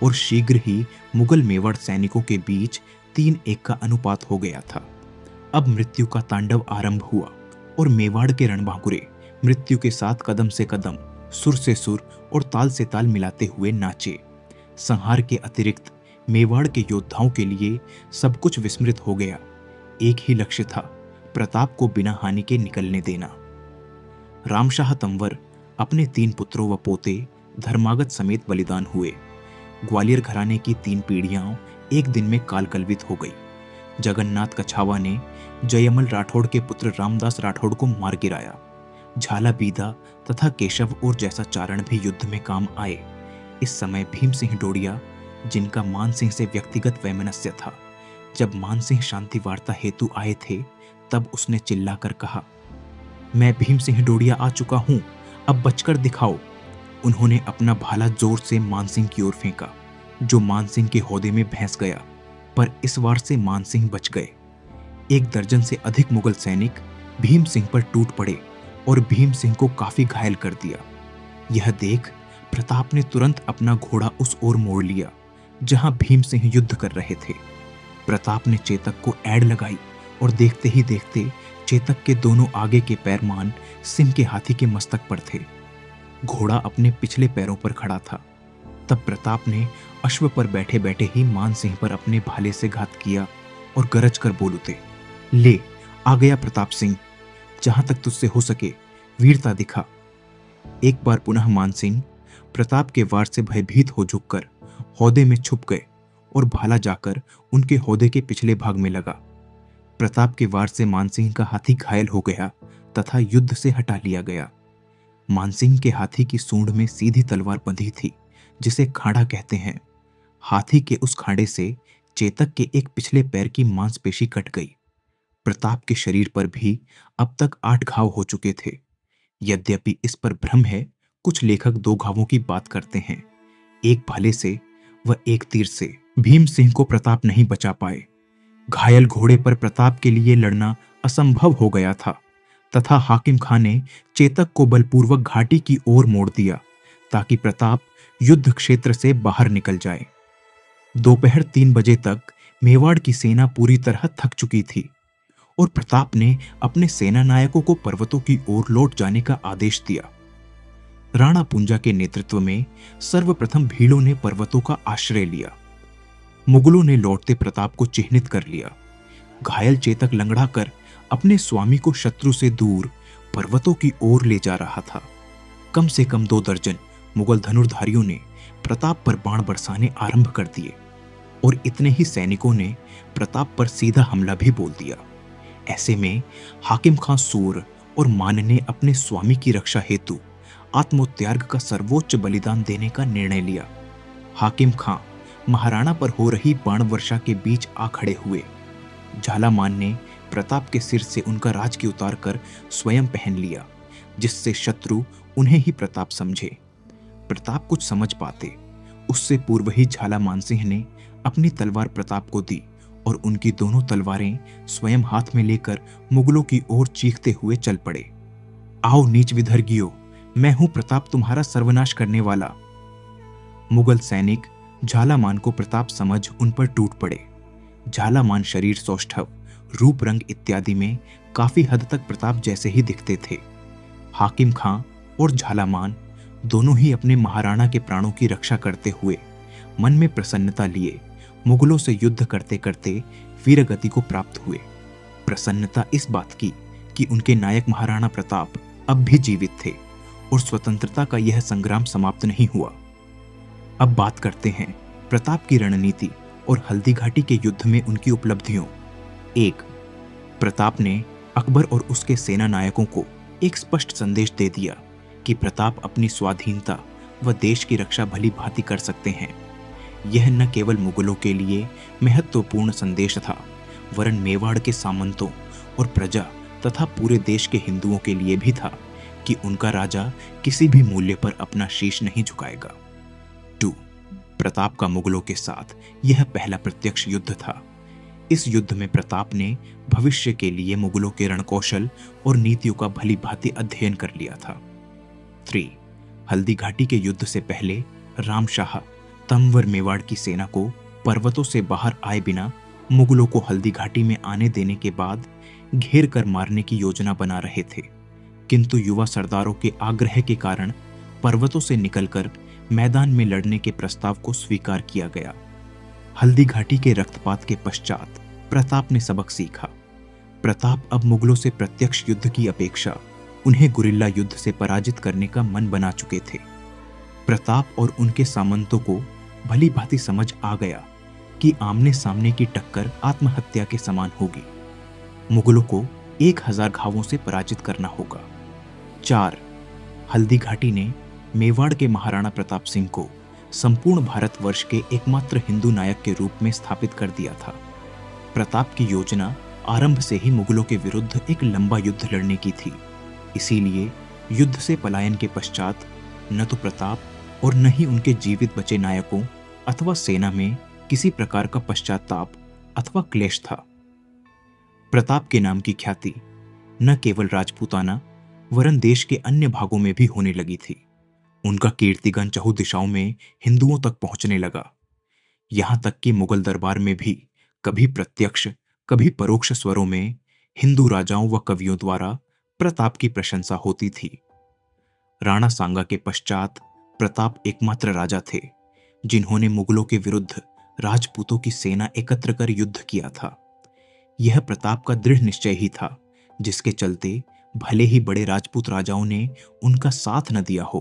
और शीघ्र ही मुगल मेवाड़ सैनिकों के बीच 3-1 का अनुपात हो गया था। अब मृत्यु का तांडव आरंभ हुआ और मेवाड़ के रणबांकुरे मृत्यु के साथ कदम से कदम, सुर से सुर और ताल से ताल मिलाते हुए नाचे। संहार के अतिरिक्त मेवाड़ के योद्धाओं के लिए सब कुछ विस्मृत हो गया। एक ही लक्ष्य था, प्रताप को बिना हानि के निकलने देना। रामशाह तंवर अपने 3 पुत्रों व पोते धर्मागत समेत बलिदान हुए। ग्वालियर घराने की 3 पीढ़ियां एक दिन में कालकलवित हो गई। जगन्नाथ कछावा ने जयमल राठौड़ के पुत्र रामदास राठौड़ को मार गिराया। झाला बीदा तथा केशव और जैसा चारण भी युद्ध में काम आए। इस समय भीम सिंह डोडिया, जिनका मान सिंह से व्यक्तिगत वैमनस्य था, जब मान सिंह शांति वार्ता हेतु आए थे, तब उसने चिल्लाकर कहा, मैं भीम सिंह डोडिया आ चुका हूं, अब बचकर दिखाओ। उन्होंने अपना भाला जोर से मान सिंह की ओर फेंका, जो मान सिंह के हौदे में भैंस गया, पर इस वार से मान सिंह बच गए। 1 दर्जन से अधिक मुगल सैनिक भीम सिंह पर टूट पड़े और भीम सिंह को काफी घायल कर दिया। यह देख प्रताप ने तुरंत अपना घोड़ा उस ओर मोड़ लिया जहां भीम सिंह युद्ध कर रहे थे। प्रताप ने चेतक को ऐड़ लगाई और देखते ही देखते चेतक के दोनों आगे के पैर मान सिंह के हाथी के मस्तक पर थे। घोड़ा अपने पिछले पैरों पर खड़ा था। तब प्रताप ने अश्व पर बैठे बैठे ही मान सिंह पर अपने भाले से घात किया और गरज कर बोल उठे, ले आ गया प्रताप सिंह, जहां तक तुझसे हो सके वीरता दिखा। एक बार पुनः मान सिंह प्रताप के वार से भयभीत हो झुककर हौदे में छुप गए और भाला जाकर उनके हौदे के पिछले भाग में लगा। प्रताप के वार से मानसिंह का हाथी घायल हो गया तथा युद्ध से हटा लिया गया। मानसिंह के हाथी की सूंड में सीधी तलवार बंधी थी, जिसे खाड़ा कहते हैं। हाथी के उस खाड़े से चेतक के एक पिछले पैर की मांसपेशी कट गई। प्रताप के शरीर पर भी अब तक 8 घाव हो चुके थे। यद्यपि इस पर भ्रम है, कुछ लेखक 2 घावों की बात करते हैं, एक भाले से व एक तीर से। भीम सिंह को प्रताप नहीं बचा पाए। घायल घोड़े पर प्रताप के लिए लड़ना असंभव हो गया था तथा हाकिम खान ने चेतक को बलपूर्वक घाटी की ओर मोड़ दिया ताकि प्रताप युद्ध क्षेत्र से बाहर निकल जाए। दोपहर 3 बजे तक मेवाड़ की सेना पूरी तरह थक चुकी थी और प्रताप ने अपने सेना नायकों को पर्वतों की ओर लौट जाने का आदेश दिया। राणा पुंजा के नेतृत्व में सर्वप्रथम भीलों ने पर्वतों का आश्रय लिया। मुगलों ने लौटते प्रताप को चिह्नित कर लिया। घायल चेतक लंगड़ा कर अपने स्वामी को शत्रु से दूर पर्वतों की ओर ले जा रहा था। कम से कम 2 दर्जन मुगल धनुर्धारियों ने प्रताप पर बाण बरसाने आरंभ कर दिए और इतने ही सैनिकों ने प्रताप पर सीधा हमला भी बोल दिया। ऐसे में हाकिम खां सूर और मान ने अपने स्वामी की रक्षा हेतु आत्मोत्याग का सर्वोच्च बलिदान देने का निर्णय लिया। हाकिम खां महाराणा पर हो रही बाण वर्षा के बीच आ खड़े हुए। झालामान ने प्रताप के सिर से उनका राजकी उतार कर स्वयं पहन लिया, जिससे शत्रु उन्हें ही प्रताप समझे। प्रताप कुछ समझ पाते उससे पूर्व ही झालामान सिंह ने अपनी तलवार प्रताप को दी और उनकी दोनों तलवारें स्वयं हाथ में लेकर मुगलों की ओर चीखते हुए चल पड़े। आओ नीच विधर्गियों, मैं हूं प्रताप, तुम्हारा सर्वनाश करने वाला। मुगल सैनिक झालामान को प्रताप समझ उन पर टूट पड़े। झालामान शरीर, सौष्ठव, रूप, रंग इत्यादि में काफी हद तक प्रताप जैसे ही दिखते थे। हाकिम खां और झालामान दोनों ही अपने महाराणा के प्राणों की रक्षा करते हुए मन में प्रसन्नता लिए मुगलों से युद्ध करते करते वीरगति को प्राप्त हुए। प्रसन्नता इस बात की कि उनके नायक महाराणा प्रताप अब भी जीवित थे और स्वतंत्रता का यह संग्राम समाप्त नहीं हुआ। अब बात करते हैं प्रताप की रणनीति और हल्दी घाटी के युद्ध में उनकी उपलब्धियों। 1. प्रताप ने अकबर और उसके सेना नायकों को एक स्पष्ट संदेश दे दिया कि प्रताप अपनी स्वाधीनता व देश की रक्षा भली भांति कर सकते हैं। यह न केवल मुगलों के लिए महत्वपूर्ण संदेश था, वरन मेवाड़ के सामंतों और प्रजा तथा पूरे देश के हिंदुओं के लिए भी था कि उनका राजा किसी भी मूल्य पर अपना शीश नहीं झुकाएगा। 2. प्रताप का मुगलों के साथ यह पहला प्रत्यक्ष युद्ध था। इस युद्ध में प्रताप ने भविष्य के लिए मुगलों के रणकौशल और नीतियों का भली भांति अध्ययन कर लिया था। 3. हल्दी घाटी के युद्ध से पहले रामशाह तंवर मेवाड़ की सेना को पर्वतों से बाहर आए बिना मुगलों को हल्दी घाटी में आने देने के बाद घेर कर मारने की योजना बना रहे थे, किंतु युवा सरदारों के आग्रह के कारण पर्वतों से निकलकर मैदान में लड़ने के प्रस्ताव को स्वीकार किया गया। हल्दी घाटी के रक्तपात के पश्चात प्रताप ने सबक सीखा। प्रताप अब मुगलों से प्रत्यक्ष युद्ध की अपेक्षा उन्हें गुरिल्ला युद्ध से पराजित करने का मन बना चुके थे। प्रताप और उनके सामंतों को भली भांति समझ आ गया कि आमने सामने की टक्कर आत्महत्या के समान होगी। मुगलों को 1000 घावों से पराजित करना होगा। 4. हल्दी घाटी ने मेवाड़ के महाराणा प्रताप सिंह को संपूर्ण भारतवर्ष के एकमात्र हिंदू नायक के रूप में स्थापित कर दिया था। प्रताप की योजना आरंभ से ही मुगलों के विरुद्ध एक लंबा युद्ध लड़ने की थी। इसीलिए युद्ध से पलायन के पश्चात न तो प्रताप और न ही उनके जीवित बचे नायकों अथवा सेना में किसी प्रकार का पश्चाताप अथवा क्लेश था। प्रताप के नाम की ख्याति न केवल राजपूताना वरन देश के अन्य भागों में भी होने लगी थी। उनका कीर्तिगन चहुं दिशाओं में हिंदुओं तक पहुंचने लगा। यहां तक कि मुगल दरबार में भी कभी प्रत्यक्ष कभी परोक्ष स्वरों में हिंदू राजाओं व कवियों द्वारा प्रताप की प्रशंसा होती थी। राणा सांगा के पश्चात प्रताप एकमात्र राजा थे जिन्होंने मुगलों के विरुद्ध राजपूतों की सेना एकत्र कर युद्ध किया था। यह प्रताप का दृढ़ निश्चय ही था, जिसके चलते भले ही बड़े राजपूत राजाओं ने उनका साथ न दिया हो,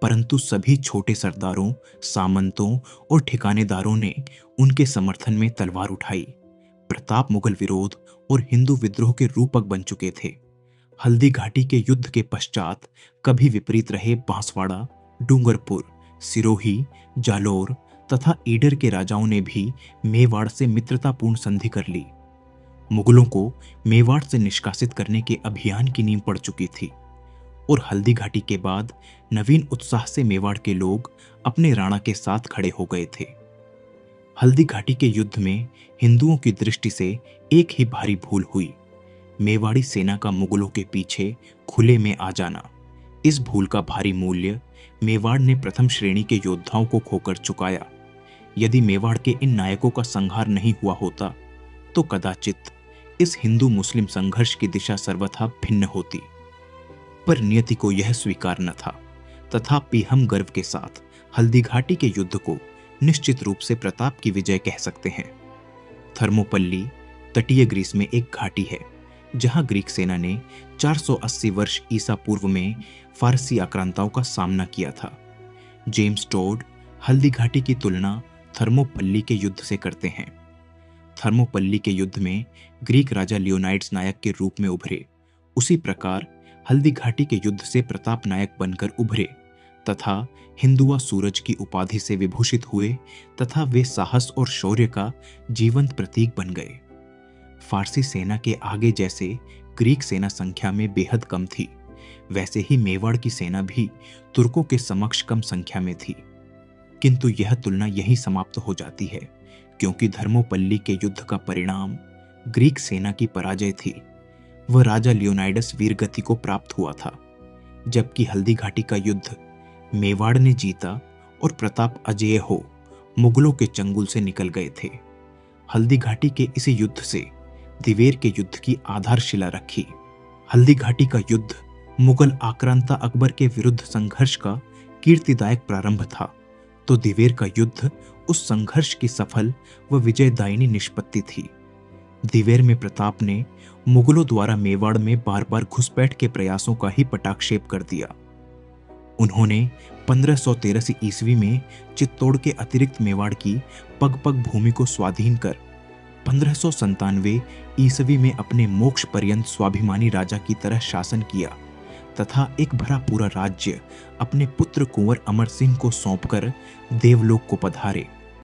परंतु सभी छोटे सरदारों, सामंतों और ठिकानेदारों ने उनके समर्थन में तलवार उठाई। प्रताप मुगल विरोध और हिंदू विद्रोह के रूपक बन चुके थे। हल्दी घाटी के युद्ध के पश्चात कभी विपरीत रहे बांसवाड़ा, डूंगरपुर, सिरोही, जालोर तथा ईडर के राजाओं ने भी मेवाड़ से मित्रतापूर्ण संधि कर ली। मुगलों को मेवाड़ से निष्कासित करने के अभियान की नींव पड़ चुकी थी और हल्दी घाटी के बाद नवीन उत्साह से मेवाड़ के लोग अपने राणा के साथ खड़े हो गए थे। हल्दी घाटी के युद्ध में हिंदुओं की दृष्टि से एक ही भारी भूल हुई, मेवाड़ी सेना का मुगलों के पीछे खुले में आ जाना। इस भूल का भारी मूल्य मेवाड़ ने प्रथम श्रेणी के योद्धाओं को खोकर चुकाया। यदि मेवाड़ के इन नायकों का संहार नहीं हुआ होता तो कदाचित इस हिंदू मुस्लिम संघर्ष की दिशा सर्वथा भिन्न होती, पर नियति को यह स्वीकार न था। तथापि हम गर्व के साथ हल्दी घाटी के युद्ध को निश्चित रूप से प्रताप की विजय कह सकते हैं। थर्मोपल्ली तटीय ग्रीस में एक घाटी है जहां ग्रीक सेना ने 480 वर्ष ईसा पूर्व में फारसी आक्रांताओं का सामना किया था। जेम्स टोड हल्दी घाटी की तुलना थर्मोपल्ली के युद्ध से करते हैं। थर्मोपल्ली के युद्ध में ग्रीक राजा लियोनाइड्स नायक के रूप में उभरे, उसी प्रकार हल्दी घाटी के युद्ध से प्रताप नायक बनकर उभरे तथा हिंदुआ सूरज की उपाधि से विभूषित हुए तथा वे साहस और शौर्य का जीवंत प्रतीक बन गए। फारसी सेना के आगे जैसे ग्रीक सेना संख्या में बेहद कम थी, वैसे ही मेवाड़ की सेना भी तुर्कों के समक्ष कम संख्या में थी। किंतु यह तुलना यहीं समाप्त हो जाती है, क्योंकि धर्मोपल्ली के युद्ध का परिणाम ग्रीक सेना की पराजय थी। वह राजा लियोनाइडस वीरगति को प्राप्त हुआ था, जबकि हल्दी घाटी का युद्ध मेवाड़ ने जीता और प्रताप अजेय हो मुगलों के चंगुल से निकल गए थे। हल्दी घाटी के इसी युद्ध से दिवेर के युद्ध की आधारशिला रखी। हल्दी घाटी का युद्ध मुगल आक्रांता अकबर के विरुद्ध संघर्ष का कीर्तिदायक प्रारंभ था, तो दिवेर का युद्ध उस संघर्ष की सफल व विजयदायिनी निष्पत्ति थी। दिवेर में प्रताप ने मुगलों द्वारा मेवाड़ में बार बार घुसपैठ के प्रयासों का ही पटाक्षेप कर दिया। उन्होंने 1583 ईस्वी में चित्तौड़ के अतिरिक्त मेवाड़ की पग पग भूमि को स्वाधीन कर 1597 ईस्वी में अपने मोक्ष पर्यंत स्वाभिमानी राजा की तरह शासन किया तथा एक भरा पूरा राज्य अपने पुत्र कुंवर अमर सिंह को सौंपकर देवलोक को पधारे।